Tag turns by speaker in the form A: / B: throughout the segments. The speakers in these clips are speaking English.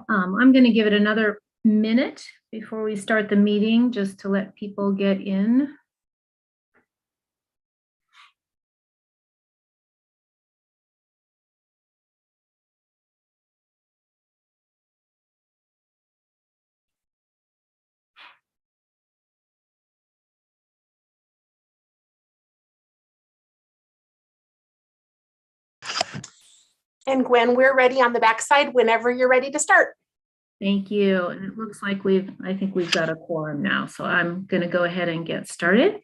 A: I'm going to give it another minute before we start the meeting, just to let people get in.
B: And Gwen, we're ready on the backside whenever you're ready to start.
A: Thank you. And it looks like I think we've got a quorum now, so I'm going to go ahead and get started.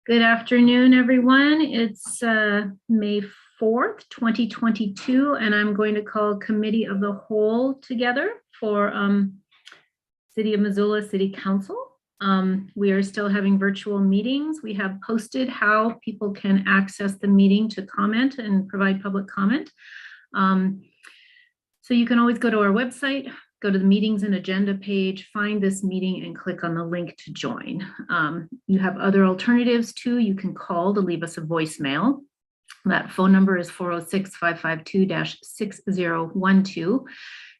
A: Good afternoon, everyone. It's May 4th, 2022, and I'm going to call Committee of the Whole together for City of Missoula City Council. We are still having virtual meetings. We have posted how people can access the meeting to comment and provide public comment. So you can always go to our website, go to the meetings and agenda page, find this meeting and click on the link to join. You have other alternatives too. You can call to leave us a voicemail. That phone number is 406-552-6012.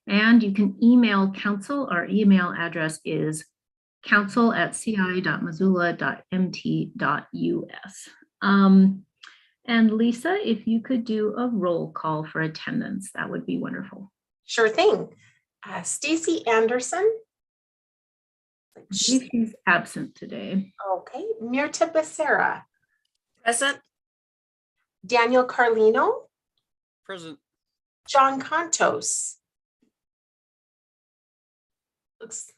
A: And you can email council. Our email address is council@ci.missoula.mt.us. And Lisa, if you could do a roll call for attendance, that would be wonderful.
B: Sure thing. Stacy Anderson.
A: I believe she's absent today.
B: Okay. Mirta Becerra.
C: Present.
B: Daniel Carlino.
C: Present.
B: John Contos. Looks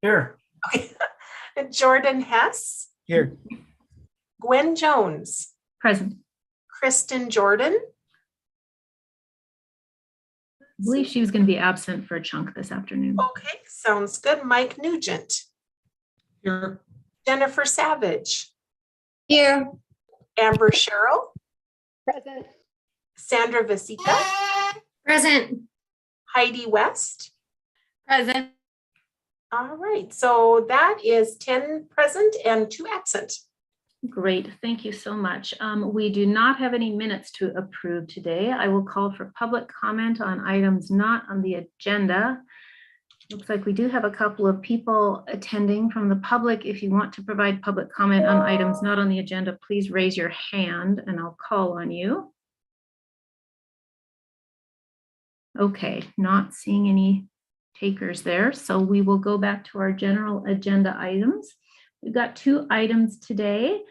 D: here.
B: Okay. Jordan Hess.
D: Here.
B: Gwen Jones.
A: Present.
B: Kristen Jordan.
A: I believe she was going to be absent for a chunk this afternoon.
B: Okay, sounds good. Mike Nugent.
D: Here.
B: Jennifer Savage.
E: Here.
B: Amber Sherrill.
E: Present.
B: Sandra Vasita.
E: Present.
B: Heidi West.
E: Present.
B: All right, so that is 10 present and 2 absent.
A: Great, thank you so much. We do not have any minutes to approve today. I will call for public comment on items not on the agenda. Looks like we do have a couple of people attending from the public. If you want to provide public comment on items not on the agenda, please raise your hand and I'll call on you. Okay, not seeing any takers there, so we will go back to our general agenda items. We've got 2 items today.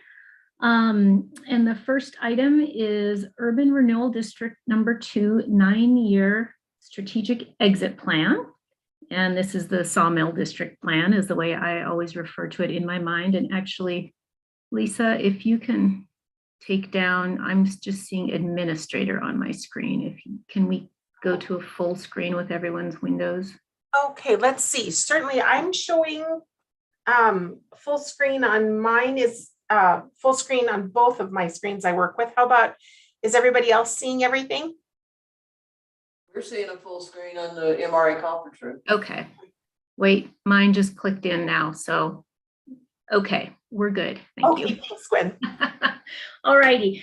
A: And the first item is Urban Renewal District number 2 9-year strategic exit plan. And this is the Sawmill District plan is the way I always refer to it in my mind. And actually, Lisa, if you can take down, I'm just seeing administrator on my screen. Can we go to a full screen with everyone's windows?
B: Okay, let's see. Certainly I'm showing full screen on mine is full screen on both of my screens I work with. How about, is everybody else seeing everything?
F: We're seeing a full screen on the MRA conference room.
A: Okay. Wait, mine just clicked in now. So, okay, we're good. Thank you.
B: Thanks, Gwen.
A: All righty.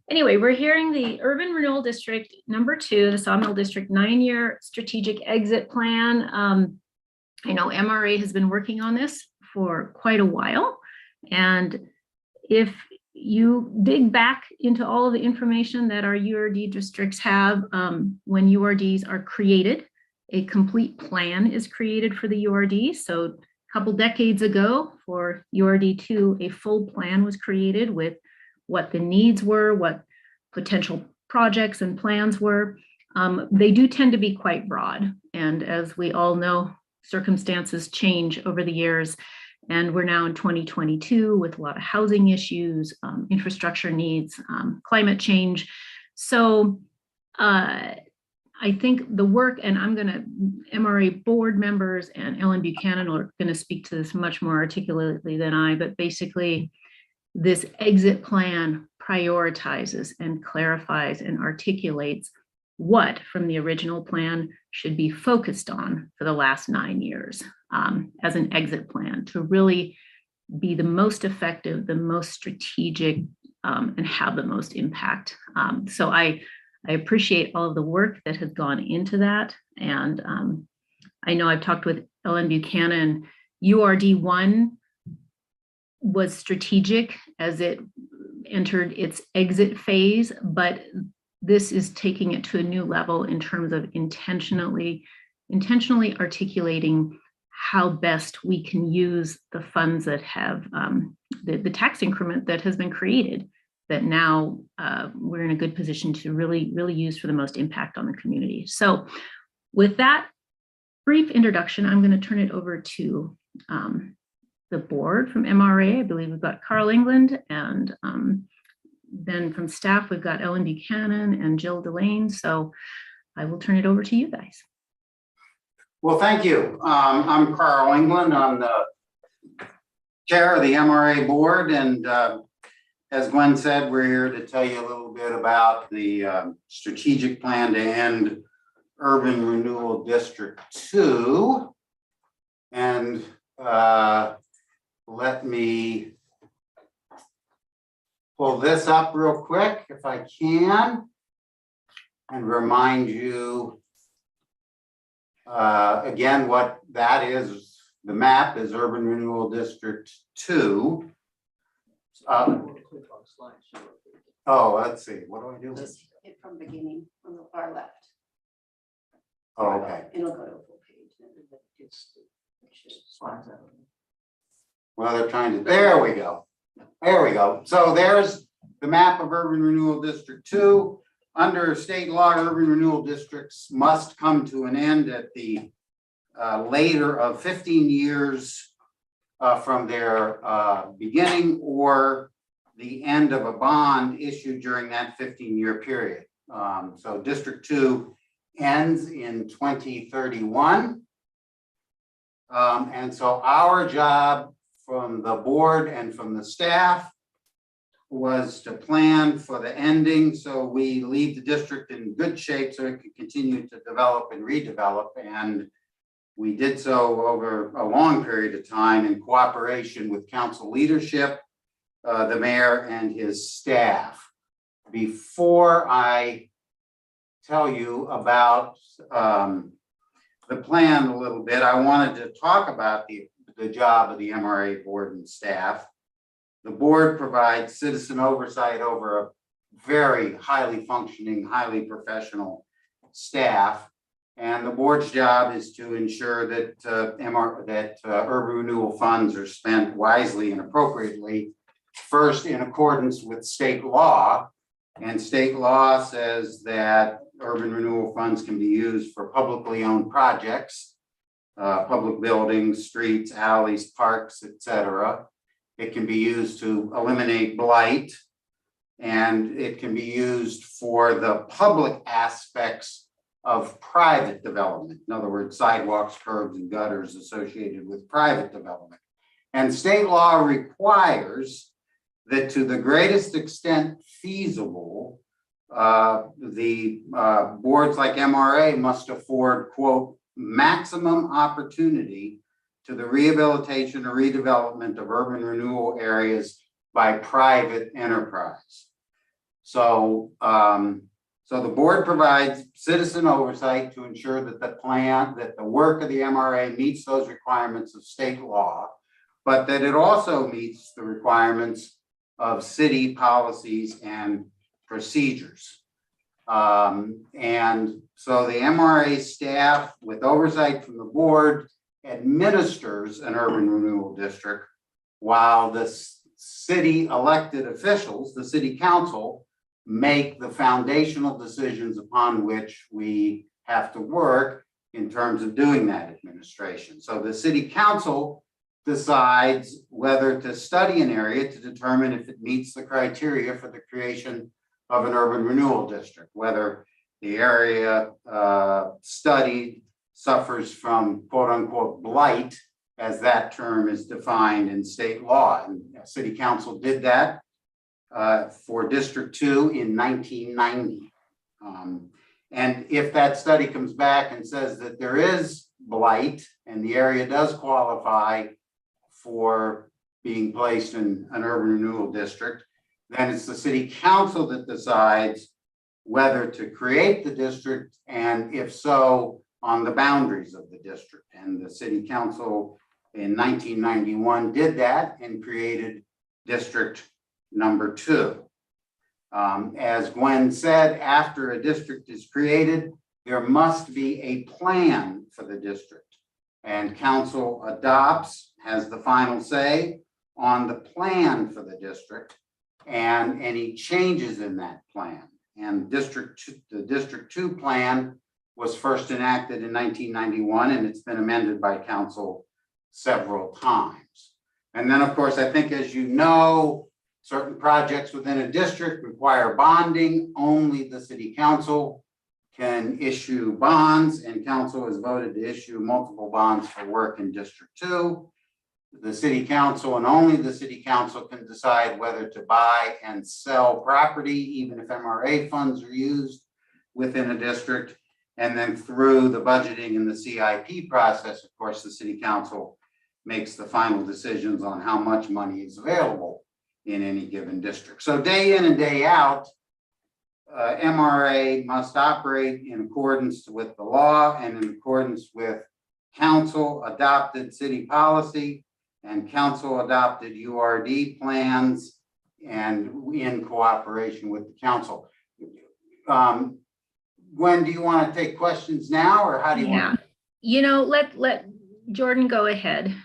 A: Anyway, we're hearing the Urban Renewal District number 2, the Sawmill District 9-year strategic exit plan. I know MRA has been working on this for quite a while. And if you dig back into all of the information that our URD districts have, when URDs are created, a complete plan is created for the URD. So a couple decades ago for URD 2, a full plan was created with what the needs were, what potential projects and plans were. They do tend to be quite broad. And as we all know, circumstances change over the years. And we're now in 2022 with a lot of housing issues, infrastructure needs, climate change. So I think the work, and MRA board members and Ellen Buchanan are going to speak to this much more articulately than I, but basically this exit plan prioritizes and clarifies and articulates what from the original plan should be focused on for the last 9 years as an exit plan to really be the most effective, the most strategic, and have the most impact. So I I appreciate all of the work that has gone into that. And I know I've talked with Ellen Buchanan. URD1 was strategic as it entered its exit phase, but this is taking it to a new level in terms of intentionally articulating how best we can use the funds that have the tax increment that has been created, that now we're in a good position to really use for the most impact on the community. So with that brief introduction, I'm going to turn it over to the board from MRA. I believe we've got Carl England, and then from staff, we've got Ellen Buchanan and Jill Delane. So I will turn it over to you guys.
G: Well, thank you. I'm Carl England. I'm the chair of the MRA board. And as Gwen said, we're here to tell you a little bit about the strategic plan to end Urban Renewal District 2. And let me pull this up real quick if I can and remind you again what that is. The map is Urban Renewal District 2. Oh, let's see. What do I do?
H: Just hit from beginning on the far left.
G: Oh, okay.
H: It'll go to a full page.
G: Well, they're trying to, there we go. There we go. So there's the map of Urban Renewal District 2. Under state law, urban renewal districts must come to an end at the later of 15 years from their beginning or the end of a bond issued during that 15-year period. So District 2 ends in 2031. And so our job from the board and from the staff was to plan for the ending so we leave the district in good shape so it can continue to develop and redevelop. And we did so over a long period of time in cooperation with council leadership, the mayor and his staff. Before I tell you about the plan a little bit, I wanted to talk about the job of the MRA board and staff. The board provides citizen oversight over a very highly functioning, highly professional staff. And the board's job is to ensure that urban renewal funds are spent wisely and appropriately, first in accordance with state law. And state law says that urban renewal funds can be used for publicly owned projects, public buildings, streets, alleys, parks, etc. It can be used to eliminate blight, and it can be used for the public aspects of private development. In other words, sidewalks, curbs, and gutters associated with private development. And state law requires that to the greatest extent feasible, the boards like MRA must afford, quote, maximum opportunity to the rehabilitation or redevelopment of urban renewal areas by private enterprise. So, so the board provides citizen oversight to ensure that the work of the MRA meets those requirements of state law, but that it also meets the requirements of city policies and procedures. And so the MRA staff, with oversight from the board, administers an urban renewal district, while the city elected officials, the city council, make the foundational decisions upon which we have to work in terms of doing that administration. So the city council decides whether to study an area to determine if it meets the criteria for the creation of an urban renewal district, whether the area studied suffers from quote unquote blight, as that term is defined in state law. And city council did that for District 2 in 1990. And if that study comes back and says that there is blight and the area does qualify for being placed in an urban renewal district, then it's the city council that decides whether to create the district, and if so, on the boundaries of the district. And the city council in 1991 did that and created District Number 2. As Gwen said, after a district is created, there must be a plan for the district. And council adopts, has the final say on the plan for the district and any changes in that plan. And the District 2 plan was first enacted in 1991, and it's been amended by council several times. And then, of course, I think, as you know, certain projects within a district require bonding. Only the city council can issue bonds, and council has voted to issue multiple bonds for work in District 2. The city council and only the city council can decide whether to buy and sell property, even if MRA funds are used within a district. And then through the budgeting and the CIP process, of course, the city council makes the final decisions on how much money is available in any given district. So day in and day out, MRA must operate in accordance with the law and in accordance with council adopted city policy and council adopted URD plans, and in cooperation with the council. Gwen, do you want to take questions now, or how do you want?
A: You know, let Jordan go ahead.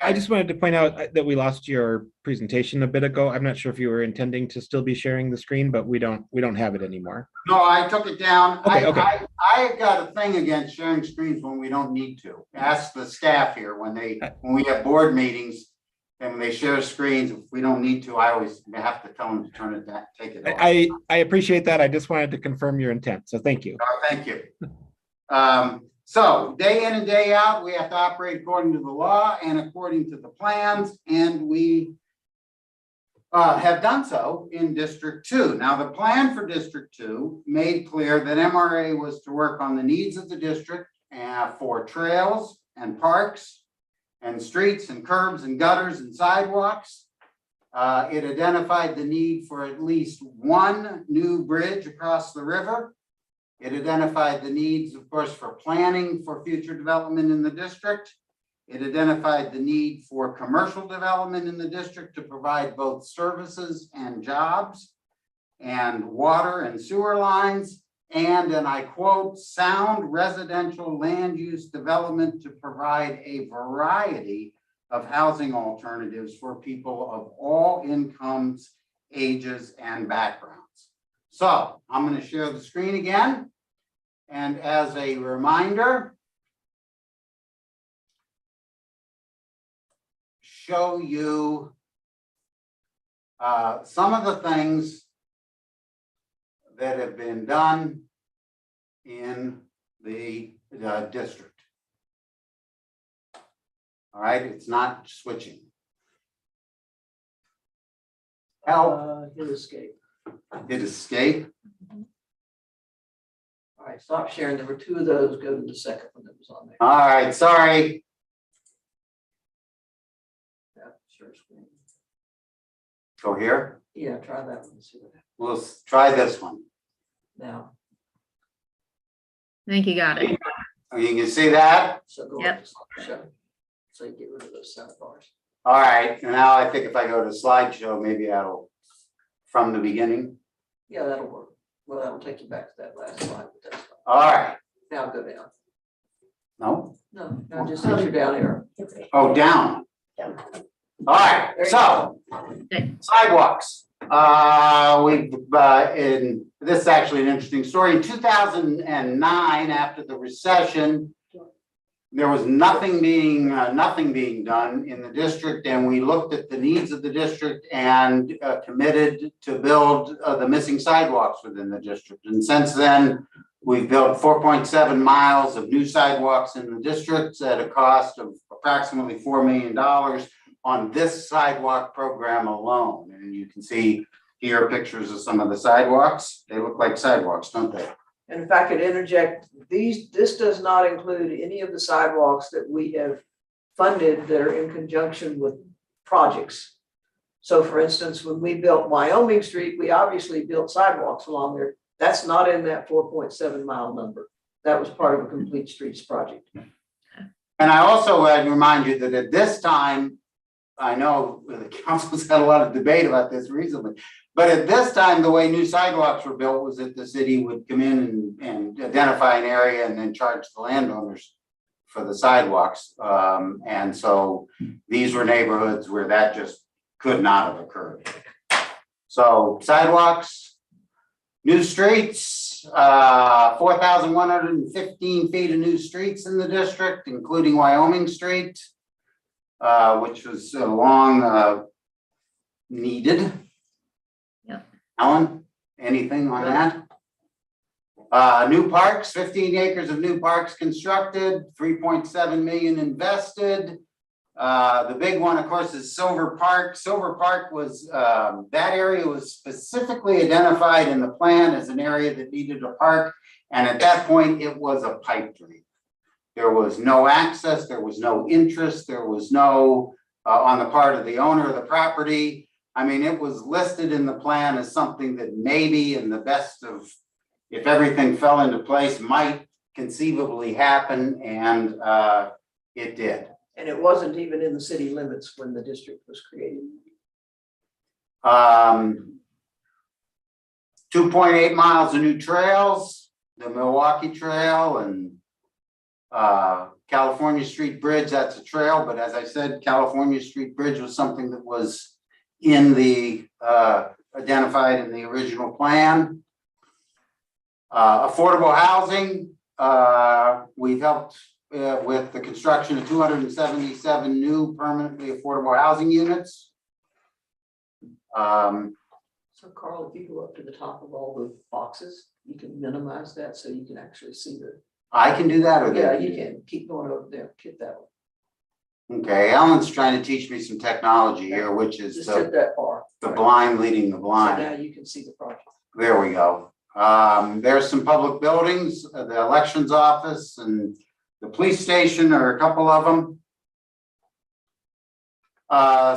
D: I just wanted to point out that we lost your presentation a bit ago. I'm not sure if you were intending to still be sharing the screen, but we don't have it anymore.
G: No, I took it down.
D: Okay.
G: I've got a thing against sharing screens when we don't need to. Ask the staff here when we have board meetings and when they share screens, if we don't need to, I always have to tell them to turn it down, take it off.
D: I appreciate that. I just wanted to confirm your intent. So thank you.
G: Thank you. So day in and day out, we have to operate according to the law and according to the plans, and we have done so in District 2. Now, the plan for District 2 made clear that MRA was to work on the needs of the district for trails and parks and streets and curbs and gutters and sidewalks. It identified the need for at least one new bridge across the river. It identified the needs, of course, for planning for future development in the district. It identified the need for commercial development in the district to provide both services and jobs, and water and sewer lines, and I quote, sound residential land use development to provide a variety of housing alternatives for people of all incomes, ages, and backgrounds. So I'm going to share the screen again. And as a reminder, show you some of the things that have been done in the district. All right, it's not switching. Help.
F: Hit escape.
G: Did escape.
F: All right, stop sharing. There were two of those. Go to the second one that was on there.
G: All right, sorry.
F: Yeah, share screen.
G: Go here.
F: Yeah, try that one. See what happens.
G: We'll try this one.
F: Now,
A: I think you got it.
G: You can see that.
F: so go
A: Yep.
F: up to slideshow. So you get rid of those sound bars.
G: All right, and now I think if I go to slideshow, maybe that'll, from the beginning.
F: Yeah, that'll work. Well, that'll take you back to that last slide. But that's fine.
G: All right,
F: Now go down.
G: no,
F: No, now just hit your down arrow.
G: oh, down. All right, so
A: Okay.
G: sidewalks. In this is actually an interesting story. In 2009, after the recession, there was nothing being done in the district, and we looked at the needs of the district and committed to build the missing sidewalks within the district. And since then, we've built 4.7 miles of new sidewalks in the district at a cost of approximately $4 million on this sidewalk program alone. And you can see here pictures of some of the sidewalks. They look like sidewalks, don't they?
F: And if I could interject, this does not include any of the sidewalks that we have funded that are in conjunction with projects. So for instance, when we built Wyoming Street, we obviously built sidewalks along there That's not in that 4.7 mile number. That was part of a complete streets project.
G: And I also would remind you that at this time, I know the council's had a lot of debate about this recently, but at this time, the way new sidewalks were built was that the city would come in and identify an area and then charge the landowners for the sidewalks. And so these were neighborhoods where that just could not have occurred. So sidewalks, new streets, 4,115 feet of new streets in the district, including Wyoming Street, which was long needed.
A: Yep.
G: Ellen, anything on that? New parks, 15 acres of new parks constructed, 3.7 million invested. The big one, of course, is Silver Park. Silver Park was, that area was specifically identified in the plan as an area that needed a park. And at that point, it was a pipe dream. There was no access, there was no interest, there was no, on the part of the owner of the property. I mean, it was listed in the plan as something that maybe in the best of, if everything fell into place, might conceivably happen, and it did.
F: And it wasn't even in the city limits when the district was created.
G: 2.8 miles of new trails, the Milwaukee Trail and California Street Bridge, that's a trail, but as I said, California Street Bridge was something that was in the identified in the original plan. Affordable housing, we've helped with the construction of 277 new permanently affordable housing units.
F: So Carl, if you go up to the top of all the boxes, you can minimize that so you can actually see the.
G: I can do that, or
F: Yeah, you can keep going over there, hit that one.
G: Okay, Ellen's trying to teach me some technology here, which is
F: Just hit that bar.
G: the blind leading the
F: So
G: blind.
F: now you can see the project.
G: There we go. There's some public buildings, the elections office and the police station are a couple of them.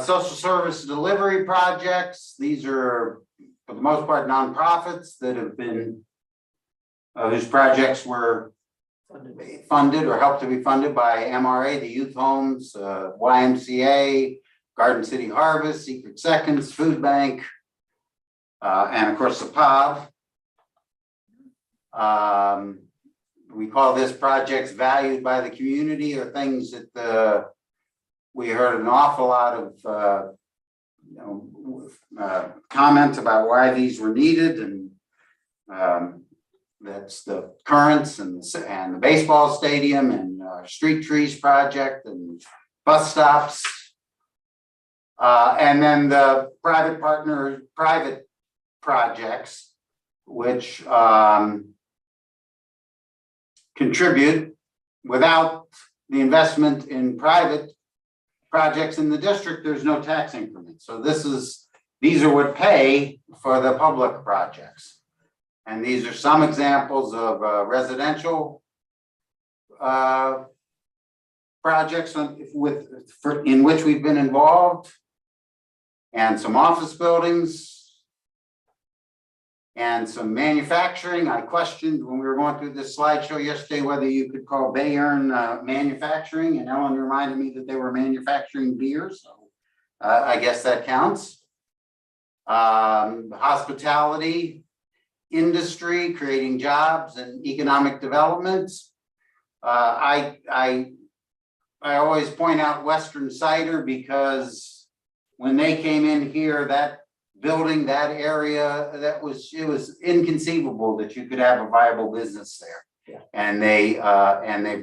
G: Social service delivery projects. These are, for the most part, nonprofits that have been, whose projects were funded or helped to be funded by MRA, the youth homes, YMCA, Garden City Harvest, Secret Seconds, Food Bank, and of course the POB. We call this projects valued by the community, or things that we heard an awful lot of comments about why these were needed, and that's the Currents and the baseball stadium and street trees project and bus stops. And then the private projects, which contribute. Without the investment in private projects in the district, there's no tax increment. So these are what pay for the public projects. And these are some examples of residential projects in which we've been involved, and some office buildings, and some manufacturing. I questioned when we were going through this slideshow yesterday whether you could call Bayern manufacturing, and Ellen reminded me that they were manufacturing beer, so I guess that counts. Hospitality industry, creating jobs and economic development. I always point out Western Cider because when they came in here, that building, that area, it was inconceivable that you could have a viable business there.
F: Yeah.
G: And they've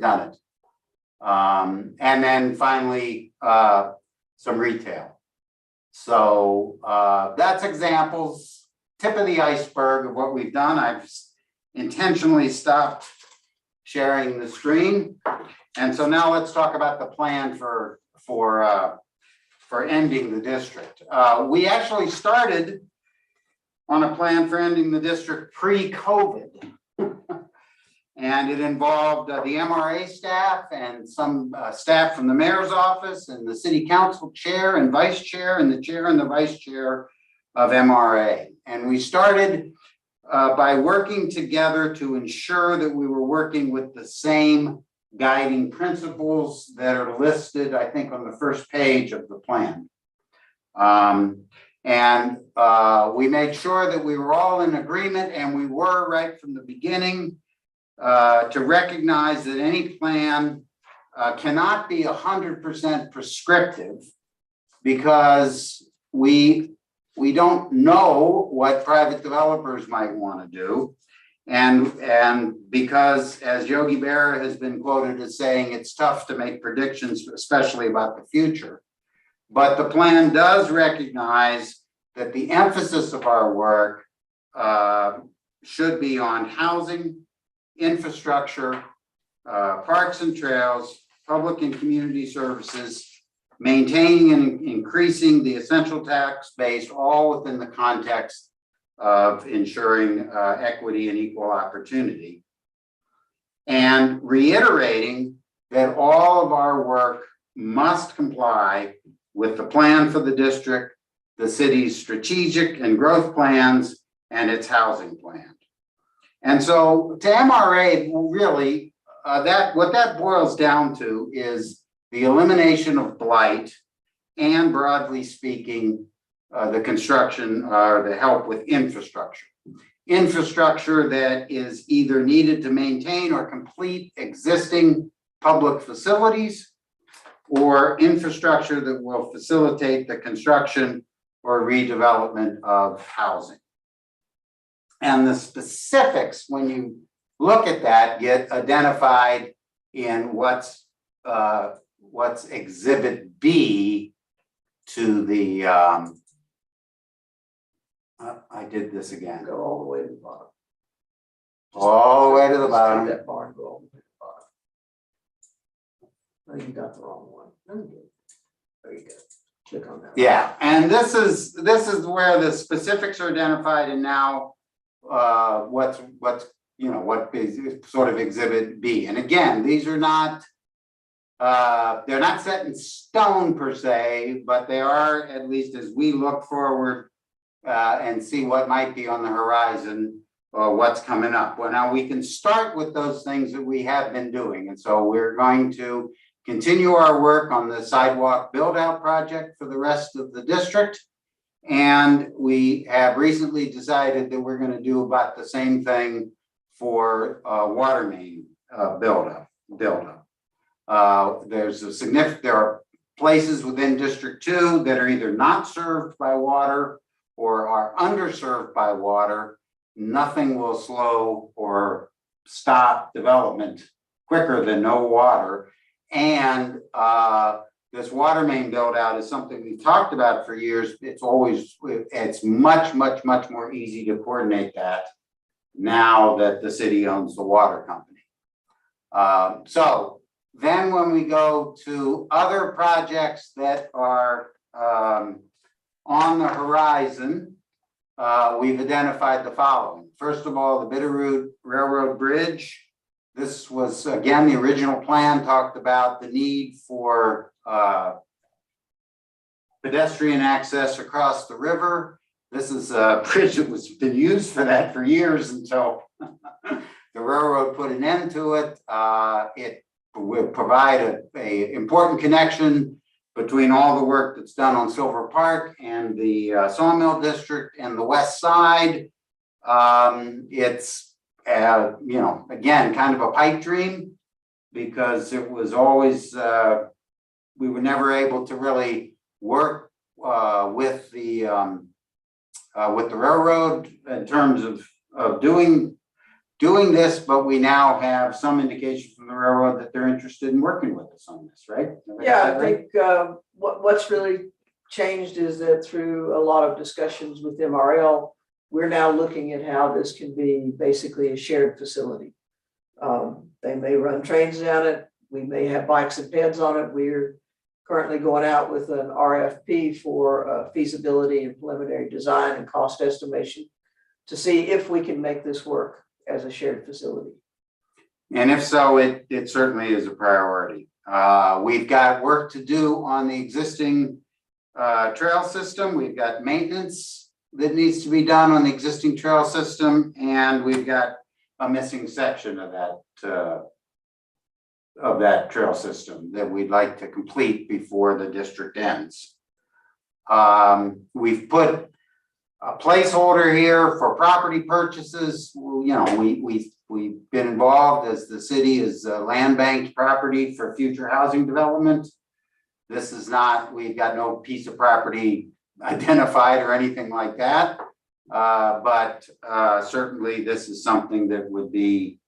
G: done it. And then finally, some retail. So that's examples, tip of the iceberg of what we've done. I've intentionally stopped sharing the screen. And so now let's talk about the plan for ending the district. We actually started on a plan for ending the district pre-COVID. And it involved the MRA staff and some staff from the mayor's office and the city council chair and vice chair and the chair and the vice chair of MRA. And we started by working together to ensure that we were working with the same guiding principles that are listed, I think, on the first page of the plan. We made sure that we were all in agreement, and we were right from the beginning, to recognize that any plan cannot be 100% prescriptive, because we don't know what private developers might want to do. And because, as Yogi Berra has been quoted as saying, it's tough to make predictions, especially about the future. But the plan does recognize that the emphasis of our work should be on housing, infrastructure, parks and trails, public and community services, maintaining and increasing the essential tax base, all within the context of ensuring equity and equal opportunity. And reiterating that all of our work must comply with the plan for the district, the city's strategic and growth plans, and its housing plan. And so to MRA, really, what that boils down to is the elimination of blight and, broadly speaking, the construction or the help with infrastructure. Infrastructure that is either needed to maintain or complete existing public facilities, or infrastructure that will facilitate the construction or redevelopment of housing. And the specifics, when you look at that, get identified in what's Exhibit B to the, I did this again.
F: Go all the way to the bottom.
G: All the way to the
F: Just
G: bottom.
F: take that bar and go all the way to the bottom. I think you got the wrong one. There you go. Click on that.
G: Yeah, and this is where the specifics are identified, and now what is sort of Exhibit B. And again, these are not they're not set in stone per se, but they are, at least as we look forward and see what might be on the horizon or what's coming up. Well, now we can start with those things that we have been doing, and so we're going to continue our work on the sidewalk build-out project for the rest of the district. And we have recently decided that we're going to do about the same thing for water main build-up. There are places within District 2 that are either not served by water or are underserved by water. Nothing will slow or stop development quicker than no water. And this water main build out is something we've talked about for years. It's much more easy to coordinate that now that the city owns the water company. So then when we go to other projects that are on the horizon, we've identified the following. First of all, the Bitterroot Railroad Bridge. This was, again, the original plan talked about the need for pedestrian access across the river. This is a bridge that was been used for that for years until the railroad put an end to it. It will provide an important connection between all the work that's done on Silver Park and the Sawmill District and the West Side. It's again, kind of a pipe dream, because it was always, we were never able to really work with the railroad in terms of doing this, but we now have some indication from the railroad that they're interested in working with us on this, right?
F: Yeah, I think what's really changed is that through a lot of discussions with MRL, we're now looking at how this can be basically a shared facility. They may run trains down it. We may have bikes and peds on it. We're currently going out with an RFP for feasibility and preliminary design and cost estimation to see if we can make this work as a shared facility.
G: And if so, it certainly is a priority. We've got work to do on the existing trail system. We've got maintenance that needs to be done on the existing trail system, and we've got a missing section of that trail system that we'd like to complete before the district ends. We've put a placeholder here for property purchases. You know, we've been involved as the city is land banked property for future housing development. This is not, we've got no piece of property identified or anything like that. But certainly this is something that would be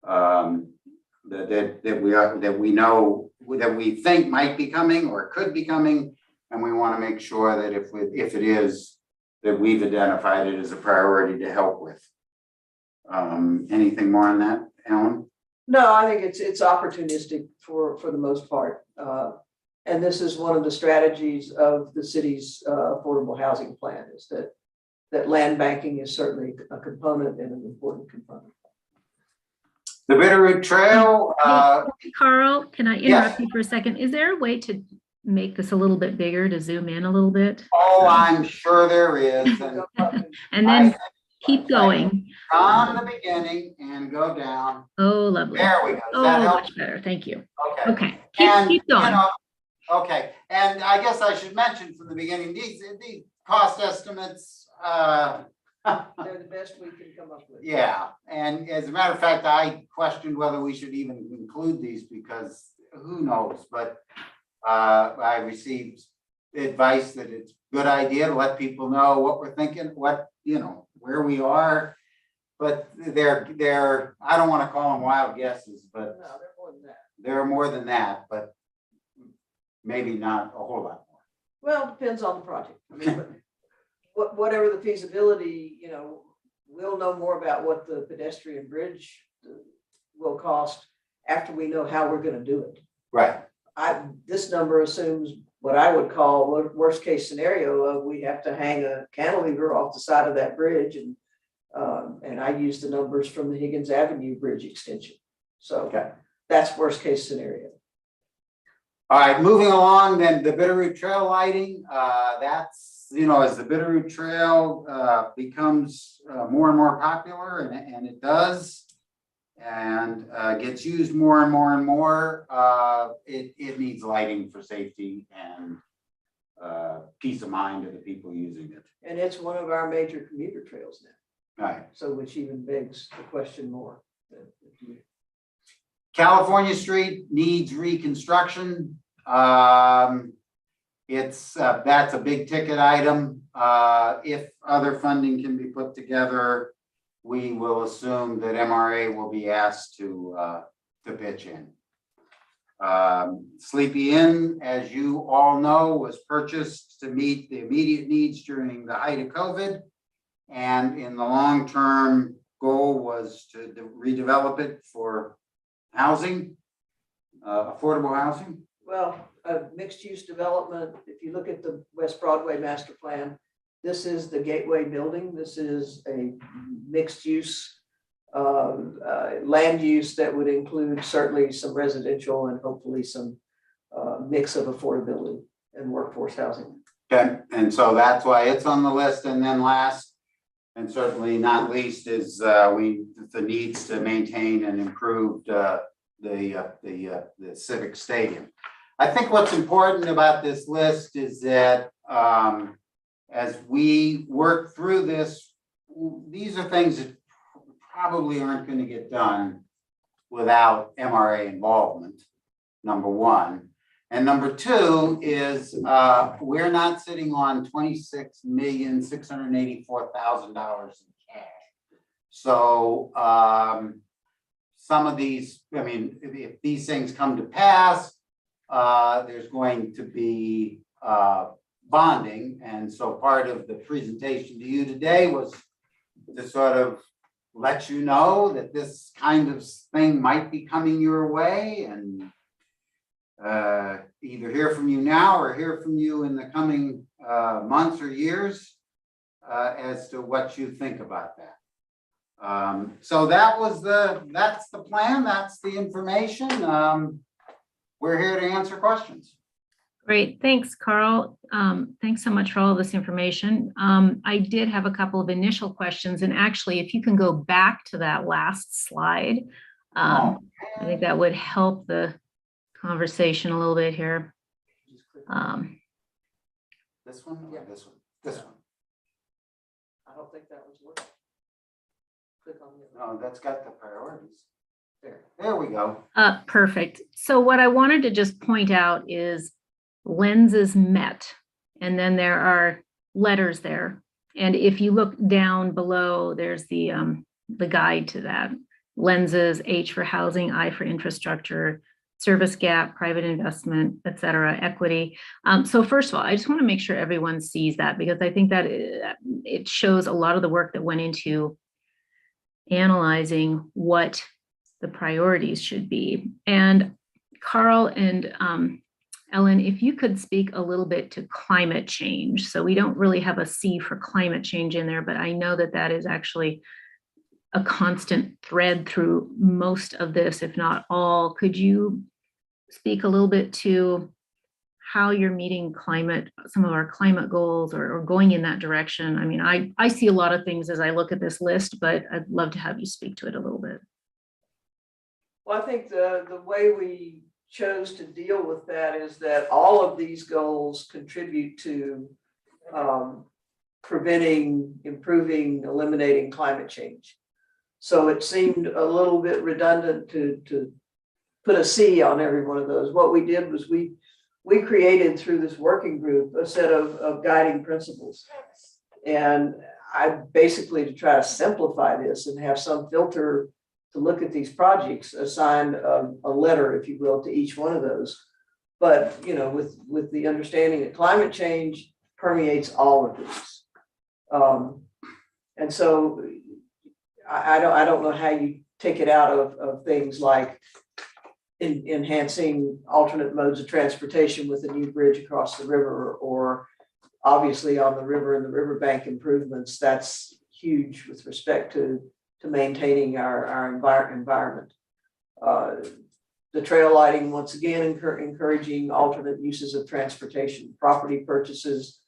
G: that we think might be coming or could be coming, and we want to make sure that if it is, that we've identified it as a priority to help with. Anything more on that, Alan?
F: No, I think it's opportunistic for the most part. And this is one of the strategies of the city's affordable housing plan, is that land banking is certainly a component and an important component.
G: The Bitterroot Trail,
A: Carl, can I
G: Yes.
A: interrupt you for a second? Is there a way to make this a little bit bigger, to zoom in a little bit?
G: oh, I'm sure there is, and
A: And
G: I
A: then
G: think
A: keep going.
G: from the beginning and go down.
A: Oh, lovely.
G: There we go. Does
A: Oh,
G: that help?
A: much better. Thank you.
G: Okay.
A: Okay,
G: And,
A: keep
G: you
A: going.
G: know, okay, and I guess I should mention from the beginning, these cost estimates,
F: They're the best we can come up with.
G: yeah, and as a matter of fact, I questioned whether we should even include these because who knows, but I received advice that it's a good idea to let people know what we're thinking, what, you know, where we are. But they're, I don't want to call them wild guesses, but
F: No, they're more than that.
G: they're more than that, but maybe not a whole lot more.
F: Well, it depends on the project. I mean, whatever the feasibility, you know, we'll know more about what the pedestrian bridge will cost after we know how we're gonna do it.
G: Right.
F: This number assumes what I would call worst case scenario of we have to hang a cantilever off the side of that bridge, and I use the numbers from the Higgins Avenue Bridge extension. So
G: Okay.
F: that's worst case scenario.
G: All right, moving along, then the Bitterroot Trail lighting, that's, you know, as the Bitterroot Trail becomes more and more popular, and it does, and gets used more and more and more, it needs lighting for safety and peace of mind of the people using it.
F: And it's one of our major commuter trails now.
G: All right.
F: So which even begs the question more.
G: California Street needs reconstruction. That's a big ticket item. If other funding can be put together, we will assume that MRA will be asked to pitch in. Sleepy Inn, as you all know, was purchased to meet the immediate needs during the height of COVID. And in the long-term goal was to redevelop it for housing, affordable housing.
F: Well, mixed-use development, if you look at the West Broadway master plan, this is the gateway building. This is a mixed-use land use that would include certainly some residential and hopefully some mix of affordability and workforce housing.
G: Okay, and so that's why it's on the list. And then last, and certainly not least, is the needs to maintain and improve the civic stadium. I think what's important about this list is that as we work through this, these are things that probably aren't going to get done without MRA involvement, number one. And number two is we're not sitting on $26,684,000 in cash. So some of these, I mean, if these things come to pass, there's going to be bonding. And so part of the presentation to you today was to sort of let you know that this kind of thing might be coming your way, and either hear from you now or hear from you in the coming months or years as to what you think about that. So that's the plan, that's the information. We're here to answer questions.
A: Great, thanks, Carl. Thanks so much for all of this information. I did have a couple of initial questions, and actually, if you can go back to that last slide, I think that would help the conversation a little bit here.
G: This one, yeah, this one, this one.
F: I don't think that was working. Click on the.
G: No, that's got the priorities. There we go.
A: Perfect. So what I wanted to just point out is lenses met, and then there are letters there. And if you look down below, there's the guide to that. Lenses, H for housing, I for infrastructure, service gap, private investment, et cetera, equity. So first of all, I just want to make sure everyone sees that, because I think that it shows a lot of the work that went into analyzing what the priorities should be. And Carl and Ellen, if you could speak a little bit to climate change. So we don't really have a C for climate change in there, but I know that that is actually a constant thread through most of this, if not all. Could you speak a little bit to how you're meeting some of our climate goals, or going in that direction? I mean, I see a lot of things as I look at this list, but I'd love to have you speak to it a little bit.
F: Well, I think the way we chose to deal with that is that all of these goals contribute to preventing, improving, eliminating climate change. So it seemed a little bit redundant to put a C on every one of those. What we did was we created, through this working group, a set of guiding principles. And I basically, to try to simplify this and have some filter to look at these projects, assigned a letter, if you will, to each one of those. But, you know, with the understanding that climate change permeates all of these. And so I don't know how you take it out of things like enhancing alternate modes of transportation with a new bridge across the river, or obviously on the river and the riverbank improvements. That's huge with respect to maintaining our environment. The trail lighting, once again, encouraging alternate uses of transportation, property purchases,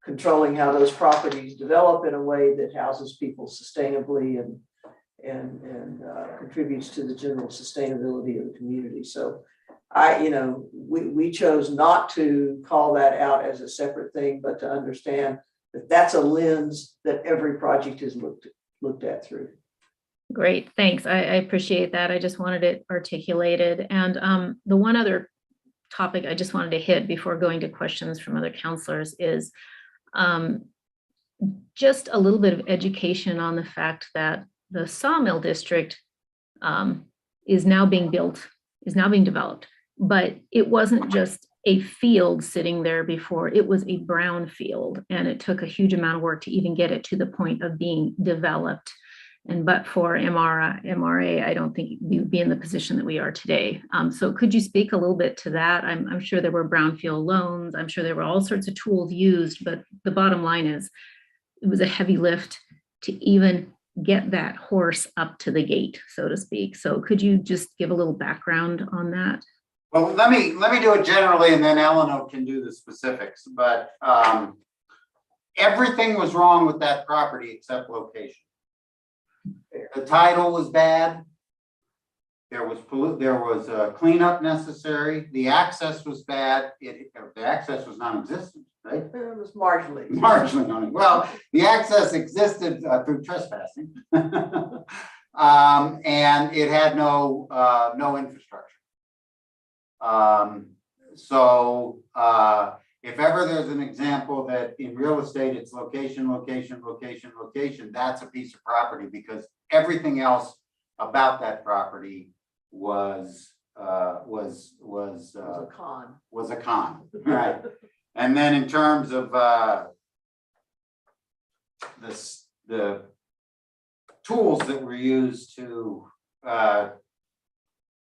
F: controlling how those properties develop in a way that houses people sustainably and contributes to the general sustainability of the community. So we chose not to call that out as a separate thing, but to understand that that's a lens that every project is looked at through.
A: Great, thanks. I appreciate that. I just wanted it articulated. And the one other topic I just wanted to hit before going to questions from other counselors is just a little bit of education on the fact that the Sawmill District is now being developed, but it wasn't just a field sitting there before. It was a brown field, and it took a huge amount of work to even get it to the point of being developed. And but for MRA, I don't think we would be in the position that we are today. So could you speak a little bit to that? I'm sure there were brownfield loans. I'm sure there were all sorts of tools used, but the bottom line is it was a heavy lift to even get that horse up to the gate, so to speak. So could you just give a little background on that?
G: Well, let me do it generally, and then Eleanor can do the specifics. But everything was wrong with that property except location. The title was bad. There was a cleanup necessary. The access was bad. The access was non-existent, right?
F: It was marginally.
G: Marginally non. Well, the access existed through trespassing, and it had no infrastructure. So if ever there's an example that in real estate it's location, that's a piece of property, because everything else about that property was a con, right? And then in terms of the tools that were used to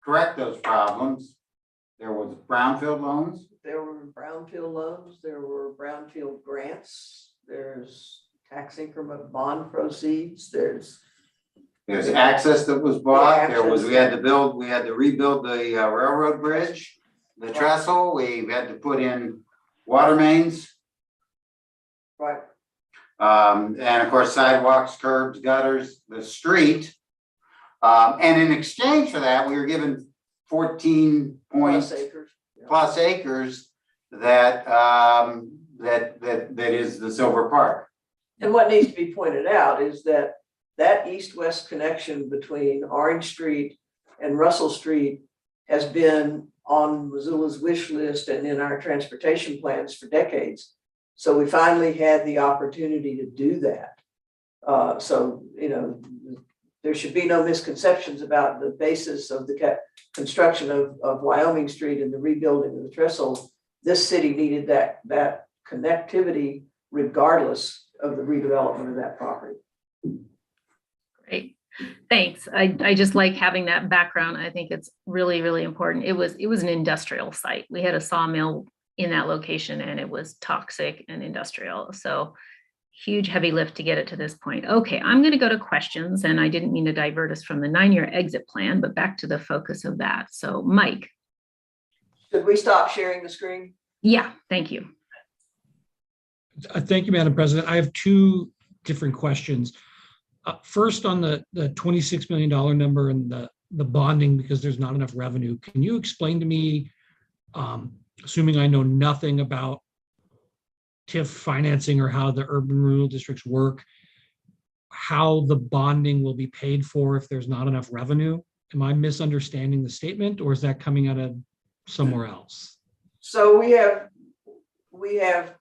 G: correct those problems, there was brownfield loans.
F: There were brownfield loans, there were brownfield grants, there's tax increment bond proceeds, there's
G: access that was bought.
F: Yeah,
G: We had to rebuild the railroad bridge. the trestle, we've had to put in water mains.
F: Right.
G: And of course sidewalks, curbs, gutters, the street. And in exchange for that, we were given 14
F: Plus acres. Yeah.
G: plus acres that, that is the Silver Park.
F: And what needs to be pointed out is that that east-west connection between Orange Street and Russell Street has been on Missoula's wish list and in our transportation plans for decades. So we finally had the opportunity to do that. So, you know, there should be no misconceptions about the basis of the construction of Wyoming Street and the rebuilding of the trestle. This city needed that connectivity regardless of the redevelopment of that property.
A: Great. Thanks. I just like having that background. I think it's really, really important. It was an industrial site. We had a sawmill in that location and it was toxic and industrial. So huge heavy lift to get it to this point. Okay, I'm going to go to questions, and I didn't mean to divert us from the 9-year exit plan, but back to the focus of that. So Mike.
F: Should we stop sharing the screen?
A: Yeah, thank you.
I: Thank you, Madam President. I have two different questions. First, on the $26 million number and the bonding, because there's not enough revenue. Can you explain to me, assuming I know nothing about TIF financing or how the urban renewal districts work, how the bonding will be paid for if there's not enough revenue? Am I misunderstanding the statement, or is that coming out of somewhere else?
F: So we have a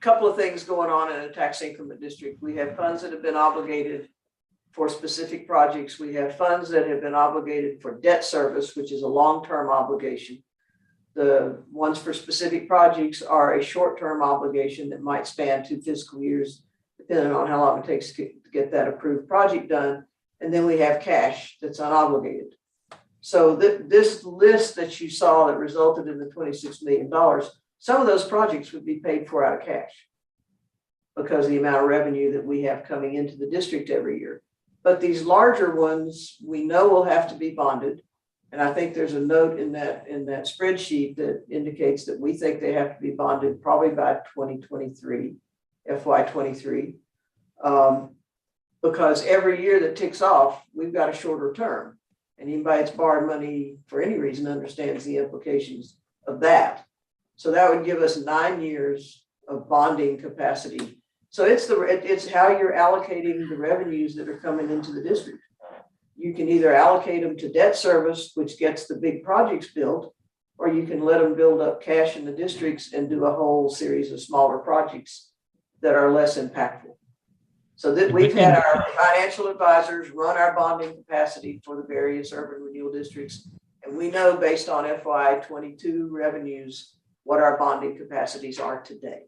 F: couple of things going on in a tax increment district. We have funds that have been obligated for specific projects. We have funds that have been obligated for debt service, which is a long-term obligation. The ones for specific projects are a short-term obligation that might span 2 fiscal years, depending on how long it takes to get that approved project done. And then we have cash that's unobligated. So this list that you saw that resulted in the $26 million, some of those projects would be paid for out of cash because of the amount of revenue that we have coming into the district every year. But these larger ones, we know will have to be bonded. And I think there's a note in that spreadsheet that indicates that we think they have to be bonded probably by 2023, FY23. Because every year that ticks off, we've got a shorter term. And anybody that's borrowed money for any reason understands the implications of that. So that would give us 9 years of bonding capacity. So it's how you're allocating the revenues that are coming into the district. You can either allocate them to debt service, which gets the big projects built, or you can let them build up cash in the districts and do a whole series of smaller projects that are less impactful. So that we've had our financial advisors run our bonding capacity for the various urban renewal districts. And we know based on FY22 revenues, what our bonding capacities are today.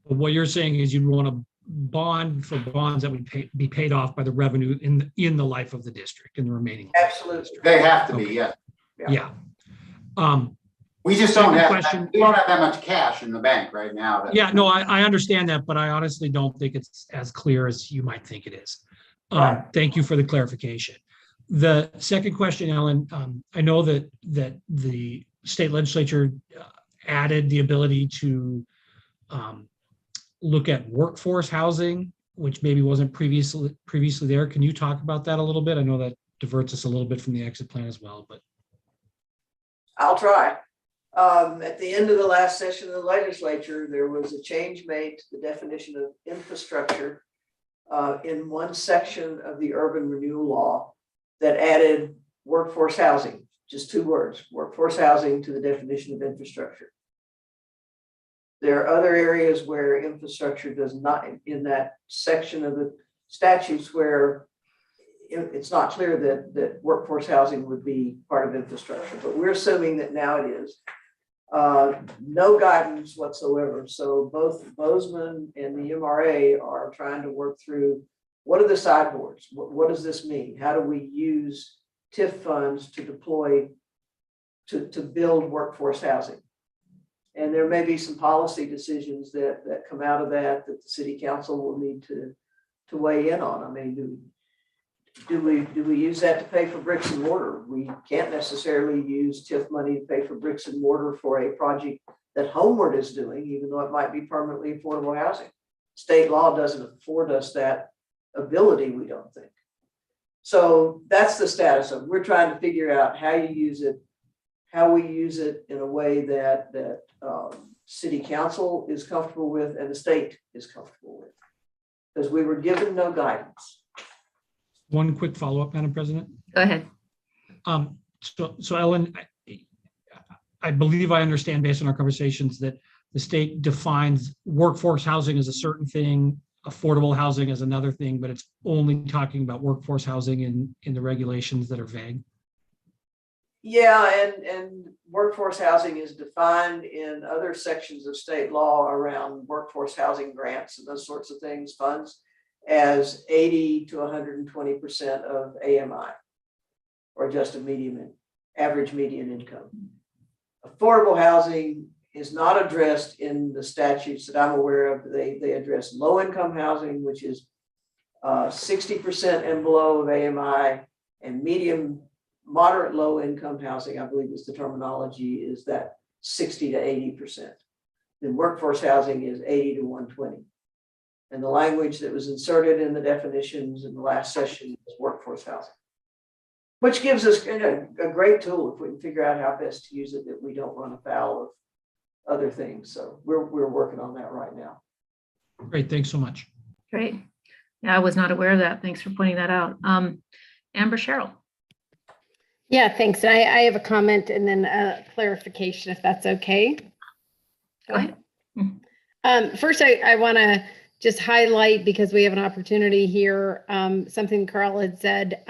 I: But what you're saying is you'd want to bond for bonds that would be paid off by the revenue in the life of the district, in the remaining.
F: Absolutely.
G: They have to be,
I: Okay.
G: yes.
I: Yeah.
G: We just don't
I: Second
G: have,
I: question.
G: we don't have that much cash in the bank right now.
I: Yeah, no, I understand that, but I honestly don't think it's as clear as you might think it is.
F: Right.
I: Thank you for the clarification. The second question, Ellen, I know that the state legislature added the ability to look at workforce housing, which maybe wasn't previously there. Can you talk about that a little bit? I know that diverts us a little bit from the exit plan as well, but.
F: I'll try. At the end of the last session of the legislature, there was a change made to the definition of infrastructure in one section of the urban renewal law that added workforce housing, just 2 words, workforce housing, to the definition of infrastructure. There are other areas where infrastructure does not, in that section of the statutes where it's not clear that workforce housing would be part of infrastructure, but we're assuming that now it is. No guidance whatsoever. So both Bozeman and the MRA are trying to work through what are the sideboards? What does this mean? How do we use TIF funds to deploy to build workforce housing? And there may be some policy decisions that come out of that the city council will need to weigh in on. I mean, do we use that to pay for bricks and mortar? We can't necessarily use TIF money to pay for bricks and mortar for a project that Homeward is doing, even though it might be permanently affordable housing. State law doesn't afford us that ability, we don't think. So that's the status of it. We're trying to figure out how you use it, how we use it in a way that city council is comfortable with and the state is comfortable with. Because we were given no guidance.
I: One quick follow-up, Madam President.
A: Go ahead.
I: So Ellen, I believe I understand based on our conversations that the state defines workforce housing as a certain thing, affordable housing as another thing, but it's only talking about workforce housing in the regulations that are vague.
F: Yeah, and workforce housing is defined in other sections of state law around workforce housing grants and those sorts of things, funds, as 80 to 120% of AMI, or adjusted median, average median income. Affordable housing is not addressed in the statutes that I'm aware of. They address low income housing, which is 60% and below of AMI, and medium, moderate, low income housing, I believe is the terminology, is that 60 to 80%. Then workforce housing is 80 to 120. And the language that was inserted in the definitions in the last session is workforce housing, which gives us a great tool if we can figure out how best to use it, that we don't run afoul of other things. So we're working on that right now.
I: Great, thanks so much.
A: Great. Yeah, I was not aware of that. Thanks for pointing that out. Amber Cheryl.
E: Yeah, thanks. I have a comment and then a clarification, if that's okay.
A: Go ahead.
E: First, I want to just highlight, because we have an opportunity here, something Carl had said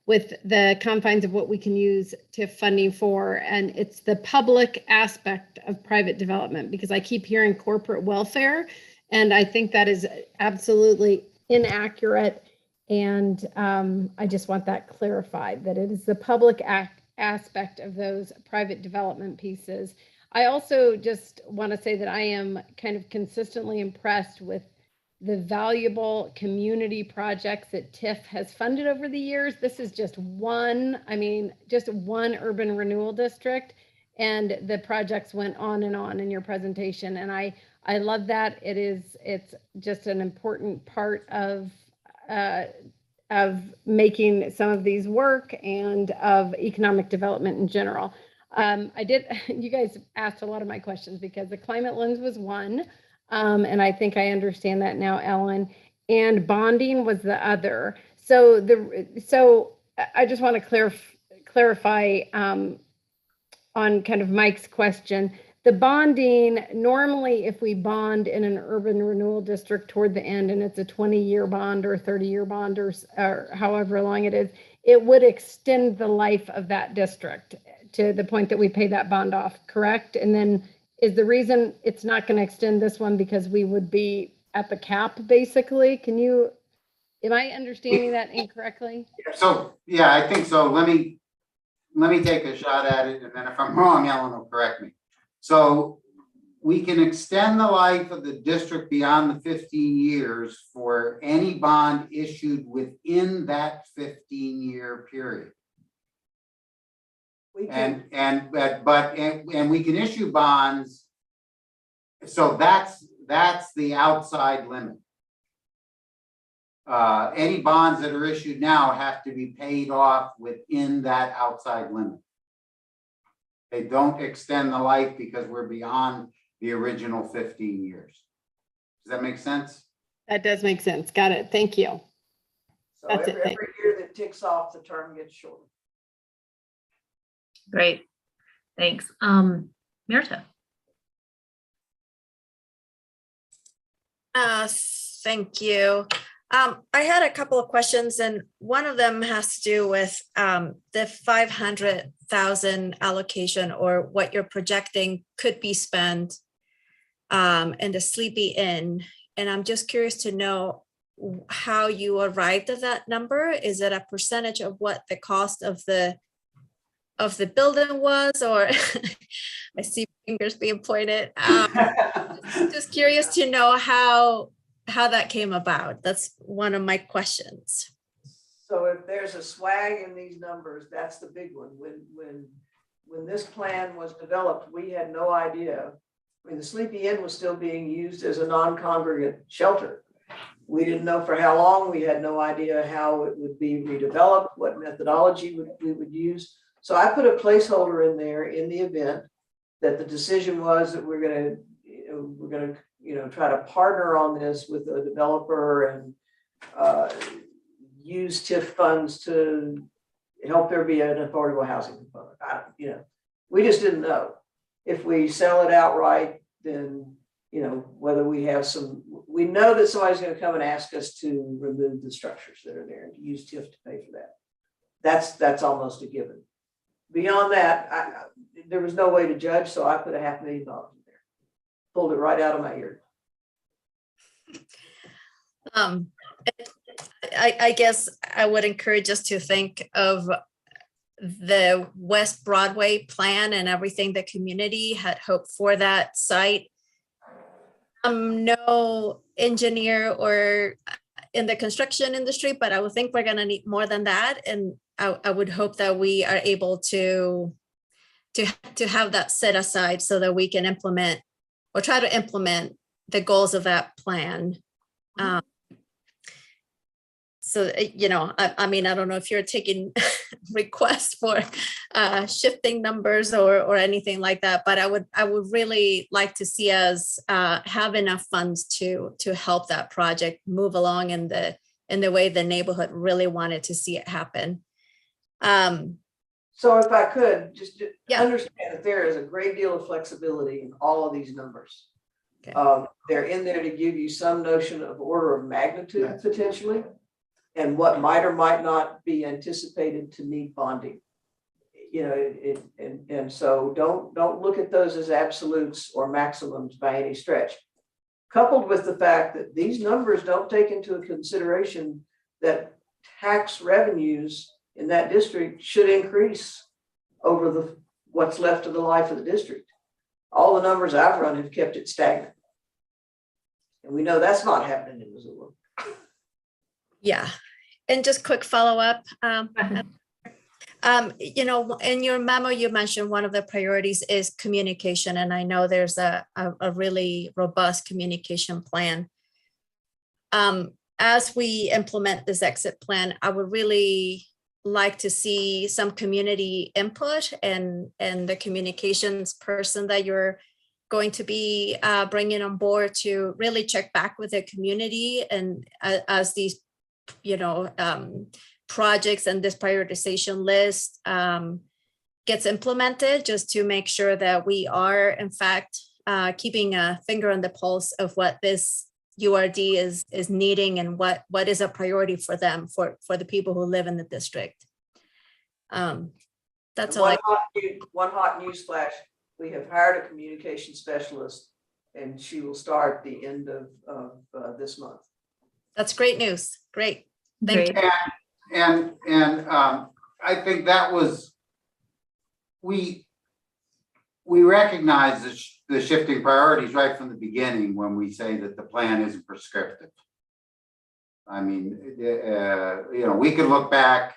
E: with the confines of what we can use TIF funding for, and it's the public aspect of private development, because I keep hearing corporate welfare, and I think that is absolutely inaccurate. And I just want that clarified, that it is the public aspect of those private development pieces. I also just want to say that I am kind of consistently impressed with the valuable community projects that TIF has funded over the years. This is just one, just one urban renewal district, and the projects went on in your presentation. And I love that. It's just an important part of making some of these work and of economic development in general. You guys asked a lot of my questions, because the climate lens was one. And I think I understand that now, Ellen, and bonding was the other. So I just want to clarify on kind of Mike's question. The bonding, normally if we bond in an urban renewal district toward the end, and it's a 20-year bond or 30-year bond or however long it is, it would extend the life of that district to the point that we pay that bond off, correct? And then is the reason it's not going to extend this one because we would be at the cap, basically? Am I understanding that incorrectly?
G: So, yeah, I think so. Let me take a shot at it, and then if I'm wrong, Ellen will correct me. So we can extend the life of the district beyond the 15 years for any bond issued within that 15-year period.
F: We can,
G: And we can issue bonds. So that's the outside limit. Any bonds that are issued now have to be paid off within that outside limit. They don't extend the life because we're beyond the original 15 years. Does that make sense?
E: That does make sense. Got it. Thank you.
F: so
E: That's
F: every
E: it.
F: year that ticks off, the term gets shorter.
A: Great. Thanks. Mirta.
C: Thank you. I had a couple of questions, and one of them has to do with the 500,000 allocation, or what you're projecting could be spent in the Sleepy Inn. And I'm just curious to know how you arrived at that number. Is it a percentage of what the cost of the building was, or I see fingers being pointed. Just curious to know how that came about. That's one of my questions.
F: So if there's a swag in these numbers, that's the big one. When this plan was developed, we had no idea. I mean, the Sleepy Inn was still being used as a non-congregate shelter. We didn't know for how long. We had no idea how it would be redeveloped, what methodology we would use. So I put a placeholder in there in the event that the decision was that we're gonna try to partner on this with a developer and use TIF funds to help there be an affordable housing component. We just didn't know. If we sell it outright, then, whether we have we know that somebody's going to come and ask us to remove the structures that are there and to use TIF to pay for that. That's almost a given. Beyond that, there was no way to judge, so I put $500,000 in there. Pulled it right out of my ear.
C: I guess I would encourage us to think of the West Broadway plan and everything the community had hoped for that site. I'm no engineer or in the construction industry, but I would think we're going to need more than that. And I would hope that we are able to have that set aside so that we can implement or try to implement the goals of that plan. So, I mean, I don't know if you're taking requests for shifting numbers or anything like that, but I would really like to see us have enough funds to help that project move along in the way the neighborhood really wanted to see it happen.
F: So if I could just
C: Yeah.
F: understand that there is a great deal of flexibility in all of these numbers.
C: Okay.
F: They're in there to give you some notion of order of magnitude potentially, and what might or might not be anticipated to need bonding. And so don't look at those as absolutes or maximums by any stretch. Coupled with the fact that these numbers don't take into consideration that tax revenues in that district should increase over what's left of the life of the district. All the numbers I've run have kept it stagnant. And we know that's not happening in Missoula.
C: Yeah. And just quick follow-up. In your memo, you mentioned one of the priorities is communication. And I know there's a really robust communication plan. As we implement this exit plan, I would really like to see some community input and the communications person that you're going to be bringing on board to really check back with the community and as these projects and this prioritization list gets implemented, just to make sure that we are in fact keeping a finger on the pulse of what this URD is needing and what is a priority for them, for the people who live in the district. That's all.
F: One hot news flash: we have hired a communication specialist, and she will start the end of this month.
C: That's great news. Great. Thank you.
G: And I think that was, we recognize the shifting priorities right from the beginning when we say that the plan isn't prescriptive. I mean, we could look back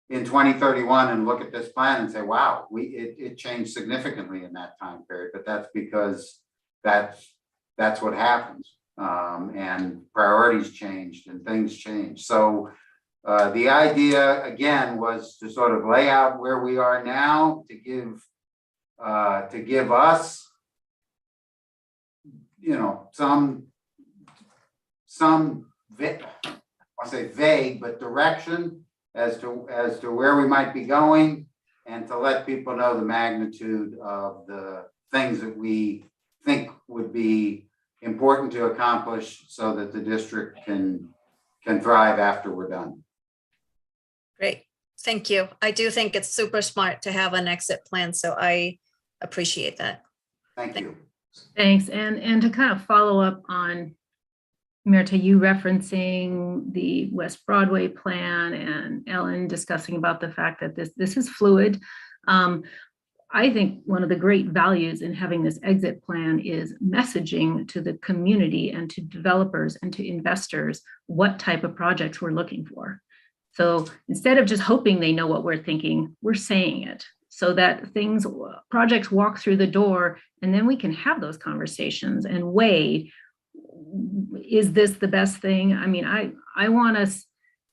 G: in 2031 and look at this plan and say, wow, it changed significantly in that time period, but that's because that's what happens. And priorities changed and things changed. So the idea again was to sort of lay out where we are now to give us, some I'll say vague, but direction as to where we might be going, and to let people know the magnitude of the things that we think would be important to accomplish so that the district can thrive after we're done.
C: Great. Thank you. I do think it's super smart to have an exit plan, so I appreciate that.
G: Thank you.
A: Thanks. And to kind of follow up on, Mirta, you referencing the West Broadway plan and Ellen discussing about the fact that this is fluid. I think one of the great values in having this exit plan is messaging to the community and to developers and to investors what type of projects we're looking for. So instead of just hoping they know what we're thinking, we're saying it so that projects walk through the door, and then we can have those conversations and weigh, is this the best thing? I mean, I want us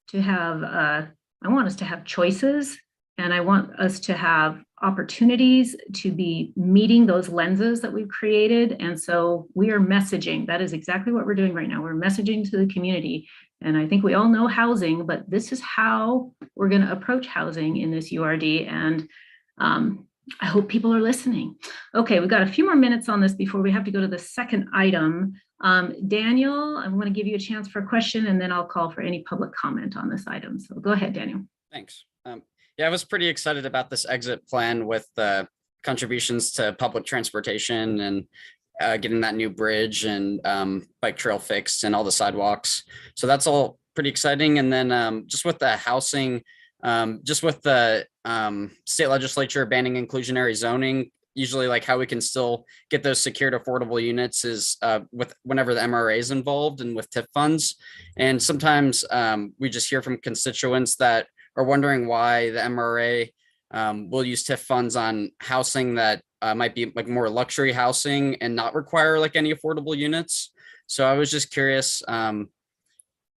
A: to have choices, and I want us to have opportunities to be meeting those lenses that we've created. And so we are messaging. That is exactly what we're doing right now. We're messaging to the community. And I think we all know housing, but this is how we're going to approach housing in this URD. And I hope people are listening. Okay, we've got a few more minutes on this before we have to go to the second item. Daniel, I'm going to give you a chance for a question, and then I'll call for any public comment on this item. So go ahead, Daniel.
J: Thanks. Yeah, I was pretty excited about this exit plan with the contributions to public transportation and getting that new bridge and bike trail fixed and all the sidewalks. So that's all pretty exciting. And then just with the housing, just with the state legislature banning inclusionary zoning, usually like how we can still get those secured affordable units is with whenever the MRA is involved and with TIF funds. And sometimes we just hear from constituents that are wondering why the MRA will use TIF funds on housing that might be like more luxury housing and not require like any affordable units. So I was just curious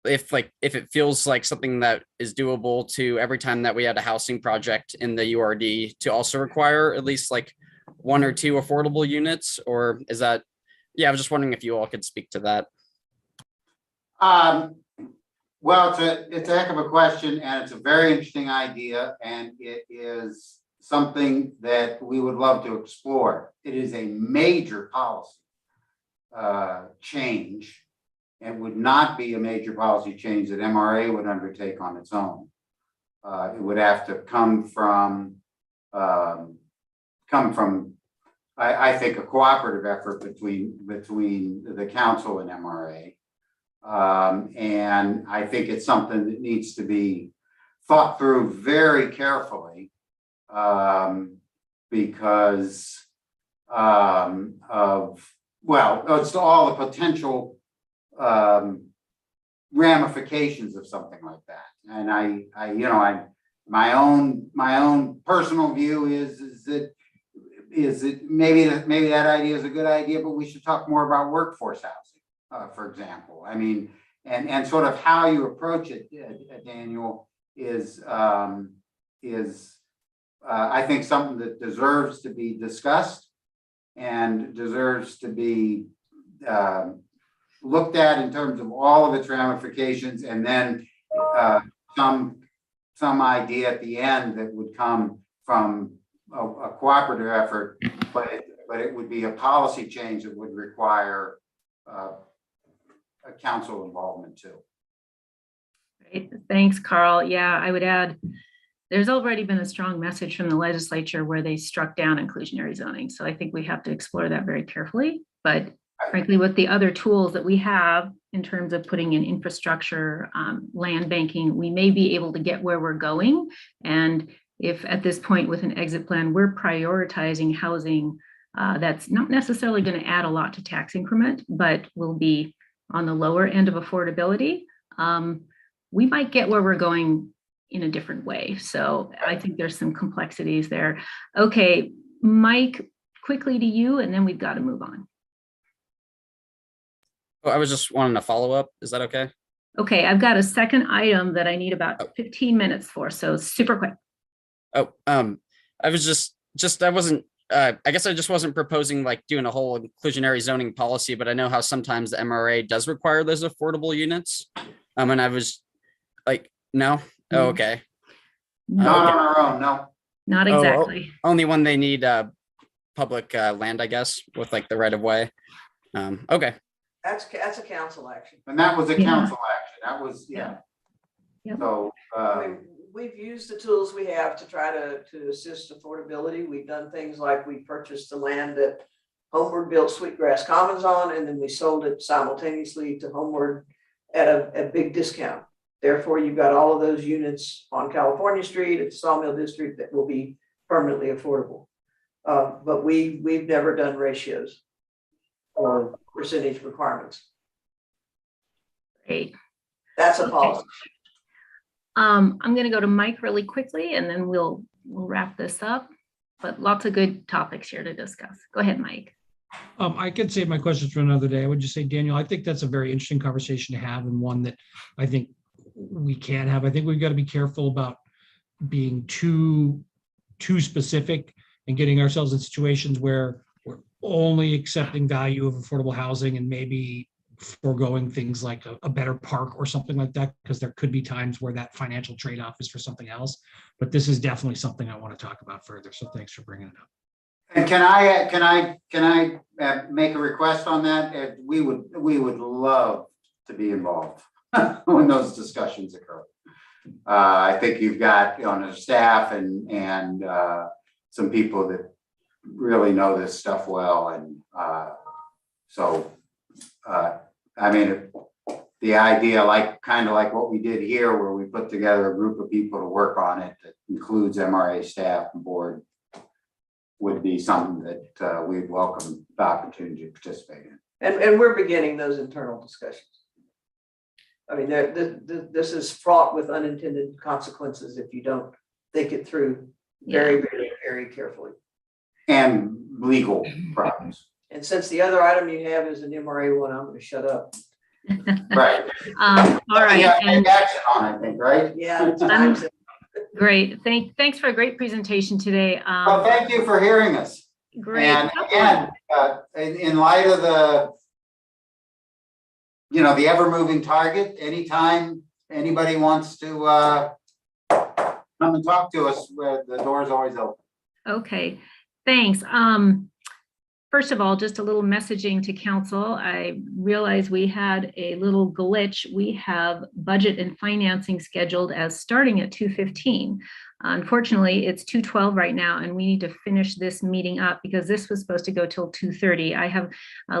J: if it feels like something that is doable to every time that we had a housing project in the URD to also require at least like 1 or 2 affordable units, or is that, yeah, I was just wondering if you all could speak to that.
G: Well, it's a heck of a question, and it's a very interesting idea, and it is something that we would love to explore. It is a major policy change, and would not be a major policy change that MRA would undertake on its own. It would have to come from I think a cooperative effort between the council and MRA. And I think it's something that needs to be thought through very carefully because it's all the potential ramifications of something like that. And my own personal view is that maybe that idea is a good idea, but we should talk more about workforce housing, for example. I mean, and sort of how you approach it, Daniel, is I think something that deserves to be discussed and deserves to be looked at in terms of all of its ramifications, and then some idea at the end that would come from a cooperative effort, but it would be a policy change that would require a council involvement too.
A: Great. Thanks, Carl. Yeah, I would add, there's already been a strong message from the legislature where they struck down inclusionary zoning. So I think we have to explore that very carefully. But frankly, with the other tools that we have in terms of putting in infrastructure, land banking, we may be able to get where we're going. And if at this point with an exit plan, we're prioritizing housing that's not necessarily going to add a lot to tax increment, but will be on the lower end of affordability, we might get where we're going in a different way. So I think there's some complexities there. Okay, Mike, quickly to you, and then we've got to move on.
J: Oh, I was just wanting to follow up. Is that okay?
A: Okay, I've got a second item that I need about 15 minutes for, so super quick.
J: Oh, I was just I wasn't I guess I just wasn't proposing like doing a whole inclusionary zoning policy, but I know how sometimes the MRA does require those affordable units. And I was like, no, oh, okay.
G: Not on our own, no.
A: Not exactly.
J: Only when they need public land, I guess, with like the right of way. Okay.
F: That's a council action.
G: And that was a council action. That was,
A: Yeah. Yep.
G: So
F: I mean, we've used the tools we have to try to assist affordability. We've done things like we purchased the land that Homeward built Sweetgrass Commons on, and then we sold it simultaneously to Homeward at a big discount. Therefore, you've got all of those units on California Street at the Sawmill District that will be permanently affordable. But we've never done ratios or percentage requirements.
A: Great.
F: That's a policy.
A: I'm going to go to Mike really quickly and then we'll wrap this up. But lots of good topics here to discuss. Go ahead, Mike.
I: I could save my questions for another day. I would just say, Daniel, I think that's a very interesting conversation to have and one that I think we can have. I think we've got to be careful about being too specific and getting ourselves in situations where we're only accepting value of affordable housing and maybe foregoing things like a better park or something like that, because there could be times where that financial trade-off is for something else. But this is definitely something I want to talk about further. So thanks for bringing it up.
G: And can I make a request on that? We would love to be involved when those discussions occur. I think you've got on the staff and some people that really know this stuff well, and I mean, the idea, kind of like what we did here, where we put together a group of people to work on it that includes MRA staff and board, would be something that we'd welcome the opportunity to participate in.
F: And we're beginning those internal discussions. I mean, this is fraught with unintended consequences if you don't think it through very, very carefully.
G: And legal problems.
F: And since the other item you have is an MRA one, I'm going to shut up.
G: Right.
A: All right.
G: Yeah,
A: And
G: take action on, I think, right?
F: Yeah, it's time to-
A: great. Thanks for a great presentation today.
G: Well, thank you for hearing us.
A: Great.
G: And again, in light of the ever-moving target, anytime anybody wants to come and talk to us, the door is always open.
A: Okay, thanks. First of all, just a little messaging to council. I realize we had a little glitch. We have budget and financing scheduled as starting at 2:15. Unfortunately, it's 2:12 right now, and we need to finish this meeting up because this was supposed to go till 2:30. I have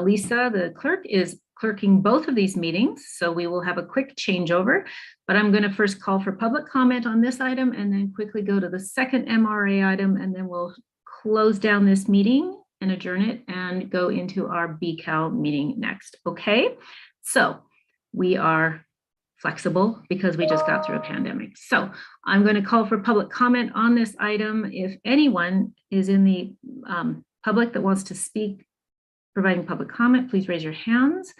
A: Lisa, the clerk, is clerking both of these meetings, so we will have a quick changeover. But I'm going to first call for public comment on this item and then quickly go to the second MRA item, and then we'll close down this meeting and adjourn it and go into our BCAL meeting next. Okay, so we are flexible because we just got through a pandemic. So I'm going to call for public comment on this item. If anyone is in the public that wants to speak, providing public comment, please raise your hands.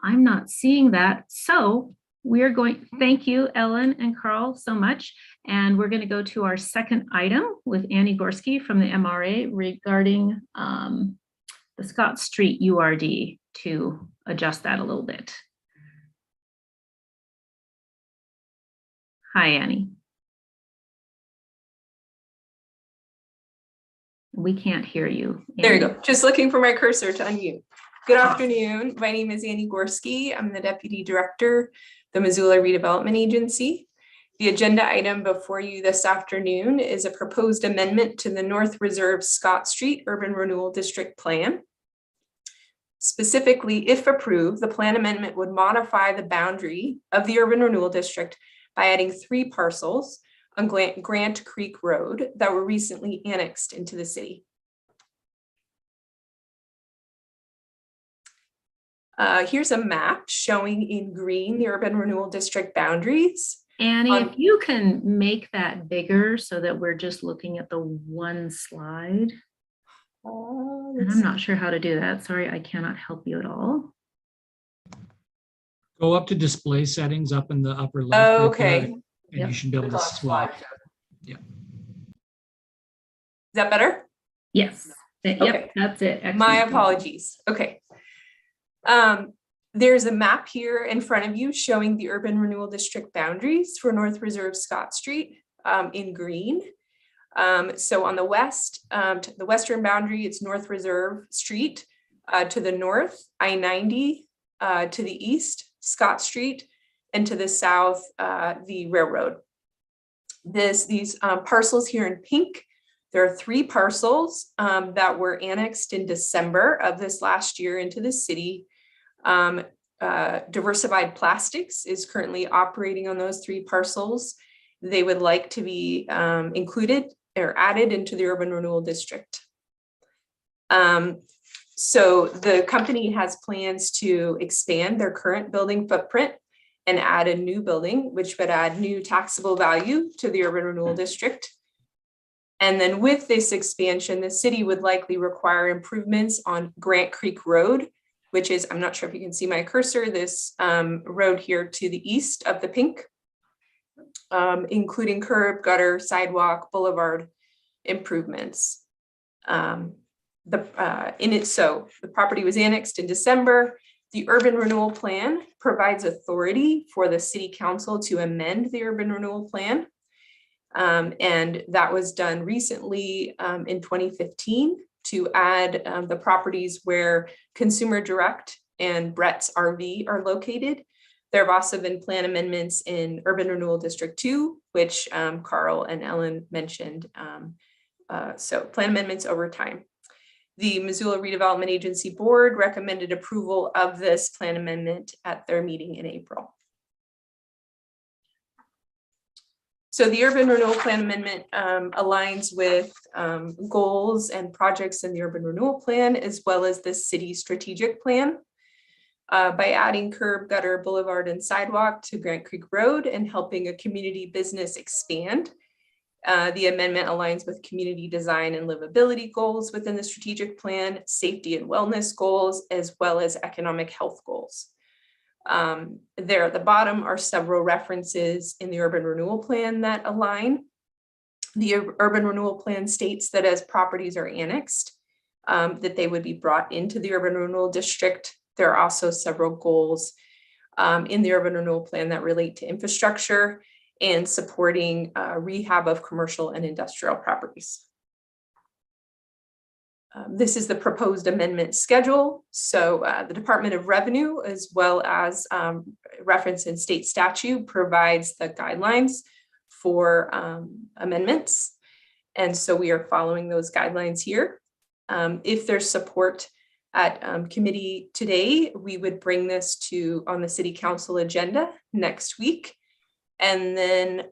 A: I'm not seeing that. So we're going, thank you, Ellen and Carl, so much. And we're going to go to our second item with Annie Gorski from the MRA regarding the Scott Street URD to adjust that a little bit. Hi, Annie. We can't hear you.
K: There you go. Just looking for my cursor to unmute. Good afternoon. My name is Annie Gorski. I'm the Deputy Director, the Missoula Redevelopment Agency. The agenda item before you this afternoon is a proposed amendment to the North Reserve Scott Street Urban Renewal District Plan. Specifically, if approved, the plan amendment would modify the boundary of the Urban Renewal District by adding 3 parcels on Grant Creek Road that were recently annexed into the city. Here's a map showing in green the Urban Renewal District boundaries.
A: Annie, if you can make that bigger so that we're just looking at the one slide. And I'm not sure how to do that. Sorry, I cannot help you at all.
I: Go up to display settings up in the upper left. right
K: Okay.
I: there, and you should be able to swap. Yeah.
K: Is that better?
A: Yes. Yep,
K: Okay.
A: that's it.
K: My
A: Excellent.
K: apologies. Okay. There's a map here in front of you showing the Urban Renewal District boundaries for North Reserve Scott Street in green. So on the west, to the western boundary, it's North Reserve Street. To the north, I-90. To the east, Scott Street. And to the south, the railroad. These parcels here in pink, there are 3 parcels that were annexed in December of this last year into the city. Diversified Plastics is currently operating on those 3 parcels. They would like to be included or added into the Urban Renewal District. So the company has plans to expand their current building footprint and add a new building, which would add new taxable value to the urban renewal district. And then with this expansion, the city would likely require improvements on Grant Creek Road, which is, I'm not sure if you can see my cursor, this road here to the east of the pink, including curb, gutter, sidewalk, boulevard improvements. So the property was annexed in December. The urban renewal plan provides authority for the city council to amend the urban renewal plan. And that was done recently in 2015 to add the properties where Consumer Direct and Brett's RV are located. There have also been plan amendments in Urban Renewal District 2, which Carl and Ellen mentioned. So plan amendments over time. The Missoula Redevelopment Agency Board recommended approval of this plan amendment at their meeting in April. So the Urban Renewal Plan Amendment aligns with goals and projects in the Urban Renewal Plan, as well as the city strategic plan. By adding curb, gutter, boulevard, and sidewalk to Grant Creek Road and helping a community business expand. The amendment aligns with community design and livability goals within the strategic plan, safety and wellness goals, as well as economic health goals. There at the bottom are several references in the urban renewal plan that align. The urban renewal plan states that as properties are annexed, that they would be brought into the urban renewal district. There are also several goals in the urban renewal plan that relate to infrastructure and supporting rehab of commercial and industrial properties. This is the proposed amendment schedule. So the Department of Revenue, as well as reference in state statute, provides the guidelines for amendments. And so we are following those guidelines here. If there's support at committee today, we would bring this on the city council agenda next week. And then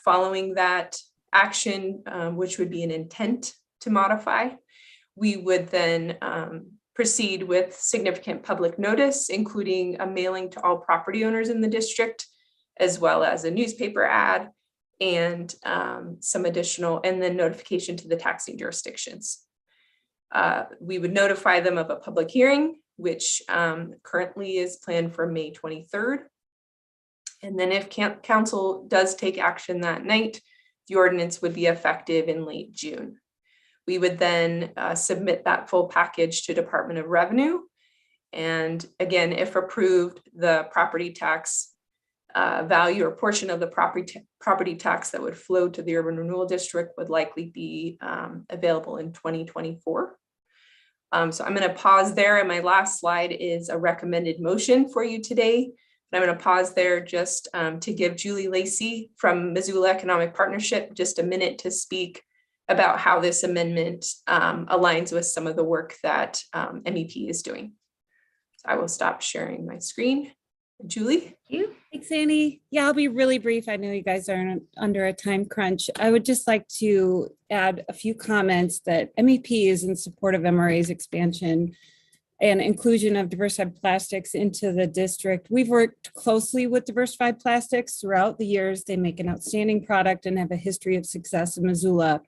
K: following that action, which would be an intent to modify, we would then proceed with significant public notice, including a mailing to all property owners in the district, as well as a newspaper ad and some additional, and then notification to the taxing jurisdictions. We would notify them of a public hearing, which currently is planned for May 23rd. And then if council does take action that night, the ordinance would be effective in late June. We would then submit that full package to Department of Revenue. And again, if approved, the property tax value or portion of the property tax that would flow to the urban renewal district would likely be available in 2024. So I'm going to pause there. And my last slide is a recommended motion for you today. I'm going to pause there just to give Julie Lacey from Missoula Economic Partnership just a minute to speak about how this amendment aligns with some of the work that MEP is doing. So I will stop sharing my screen. Julie?
A: Thank you.
L: Thanks, Annie. Yeah, I'll be really brief. I know you guys are under a time crunch. I would just like to add a few comments that MEP is in support of MRA's expansion and inclusion of diversified plastics into the district. We've worked closely with diversified plastics throughout the years. They make an outstanding product and have a history of success in Missoula.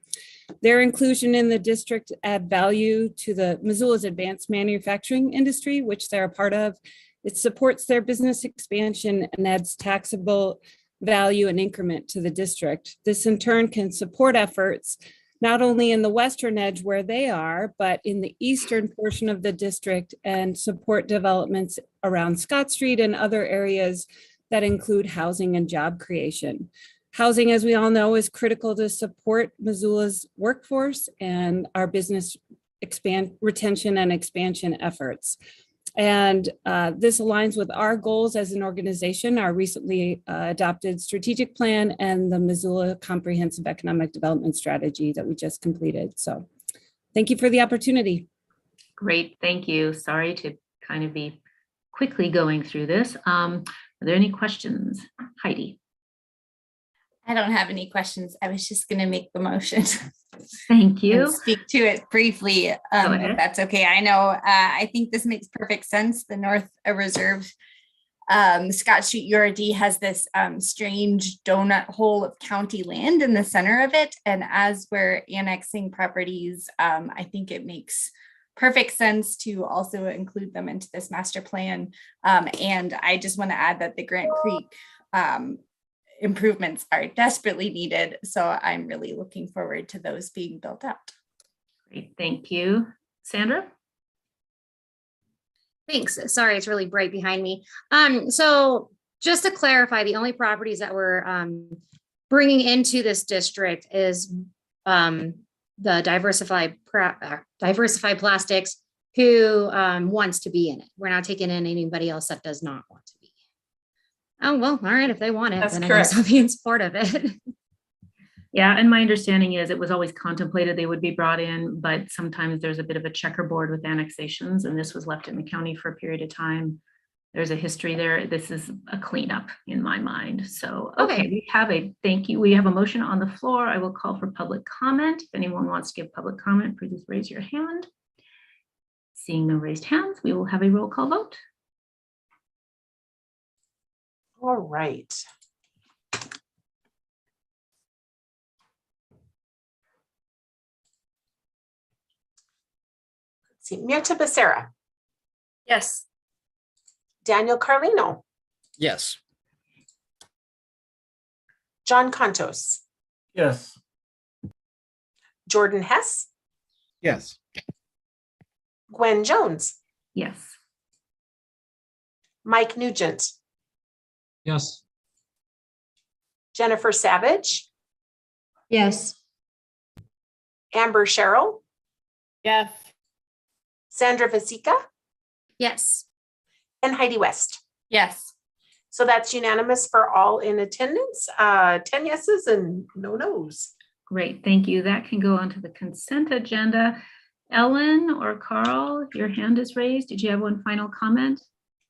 L: Their inclusion in the district add value to the Missoula's advanced manufacturing industry, which they're a part of. It supports their business expansion and adds taxable value and increment to the district. This in turn can support efforts not only in the western edge where they are, but in the eastern portion of the district and support developments around Scott Street and other areas that include housing and job creation. Housing, as we all know, is critical to support Missoula's workforce and our business retention and expansion efforts. And this aligns with our goals as an organization, our recently adopted strategic plan and the Missoula Comprehensive Economic Development Strategy that we just completed. So thank you for the opportunity.
A: Great, thank you. Sorry to kind of be quickly going through this. Are there any questions? Heidi?
M: I don't have any questions. I was just going to make the motion.
A: Thank you.
M: And speak to it briefly, if that's okay. I know, I think this makes perfect sense. The North Reserve Scott Street URD has this strange donut hole of county land in the center of it. And as we're annexing properties, I think it makes perfect sense to also include them into this master plan. And I just want to add that the Grant Creek improvements are desperately needed. So I'm really looking forward to those being built out.
A: Great, thank you. Sandra?
N: Thanks. Sorry, it's really bright behind me. So just to clarify, the only properties that we're bringing into this district is the Diversified Plastics, who wants to be in it. We're not taking in anybody else that does not want to be. Oh, well, all right, if they want it,
K: That's
N: then I
K: correct.
N: guess I'll be in support of it.
A: Yeah, and my understanding is it was always contemplated they would be brought in, but sometimes there's a bit of a checkerboard with annexations, and this was left in the county for a period of time. There's a history there. This is a cleanup in my mind. So, okay, we have a thank you. We have a motion on the floor. I will call for public comment. If anyone wants to give public comment, please raise your hand. Seeing no raised hands, we will have a roll call vote.
B: All right. Let's see, Mirta Becerra,
C: Yes.
B: Daniel Carlino,
J: Yes.
B: John Contos,
O: Yes.
B: Jordan Hess,
D: Yes.
B: Gwen Jones,
A: Yes.
B: Mike Nugent,
I: Yes.
B: Jennifer Savage,
E: Yes.
B: Amber Sherrill,
E: Yes.
B: Sandra Vasica,
N: Yes.
B: and Heidi West.
M: Yes.
B: So that's unanimous for all in attendance, 10 yeses and no nos.
A: Great, thank you. That can go onto the consent agenda. Ellen or Carl, your hand is raised. Did you have one final comment?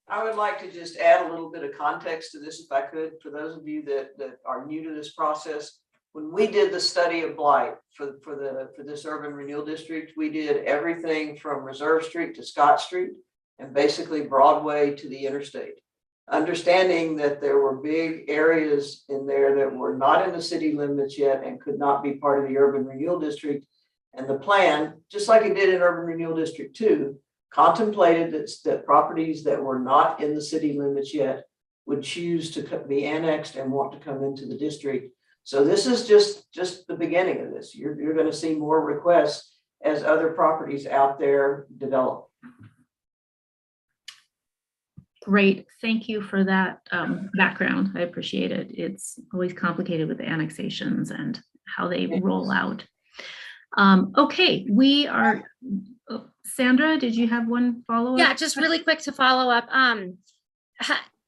F: I would like to just add a little bit of context to this, if I could, for those of you that are new to this process. When we did the study of blight for this urban renewal district, we did everything from Reserve Street to Scott Street and basically Broadway to the interstate. Understanding that there were big areas in there that were not in the city limits yet and could not be part of the urban renewal district. And the plan, just like it did in urban renewal district 2, contemplated that properties that were not in the city limits yet would choose to be annexed and want to come into the district. So this is just the beginning of this. You're going to see more requests as other properties out there develop.
A: Great, thank you for that background. I appreciate it. It's always complicated with the annexations and how they roll out. Okay, we are, Sandra, did you have one follow-up?
N: Yeah, just really quick to follow up.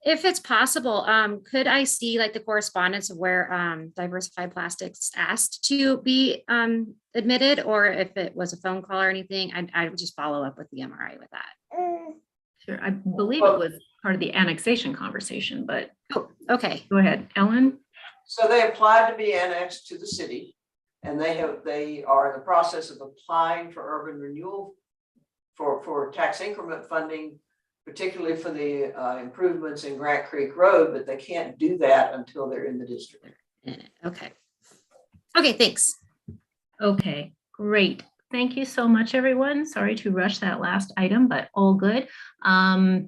N: If it's possible, could I see like the correspondence of where Diversified Plastics asked to be admitted, or if it was a phone call or anything, I would just follow up with the MRI with that.
A: Sure, I believe it was part of the annexation conversation, but
N: Okay.
A: go ahead, Ellen.
F: So they applied to be annexed to the city, and they are in the process of applying for urban renewal for tax increment funding, particularly for the improvements in Grant Creek Road, but they can't do that until they're in the district.
N: Okay. Okay, thanks.
A: Okay, great. Thank you so much, everyone. Sorry to rush that last item, but all good. I'll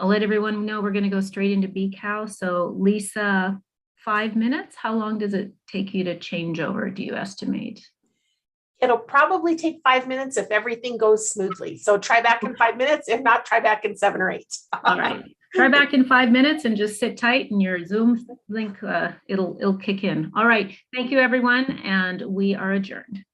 A: let everyone know we're going to go straight into BCAL. So Lisa, 5 minutes. How long does it take you to change over, do you estimate?
B: It'll probably take 5 minutes if everything goes smoothly. So try back in 5 minutes. If not, try back in 7 or 8.
A: All right. Try back in 5 minutes and just sit tight, and your Zoom link, it'll kick in. All right. Thank you, everyone. And we are adjourned.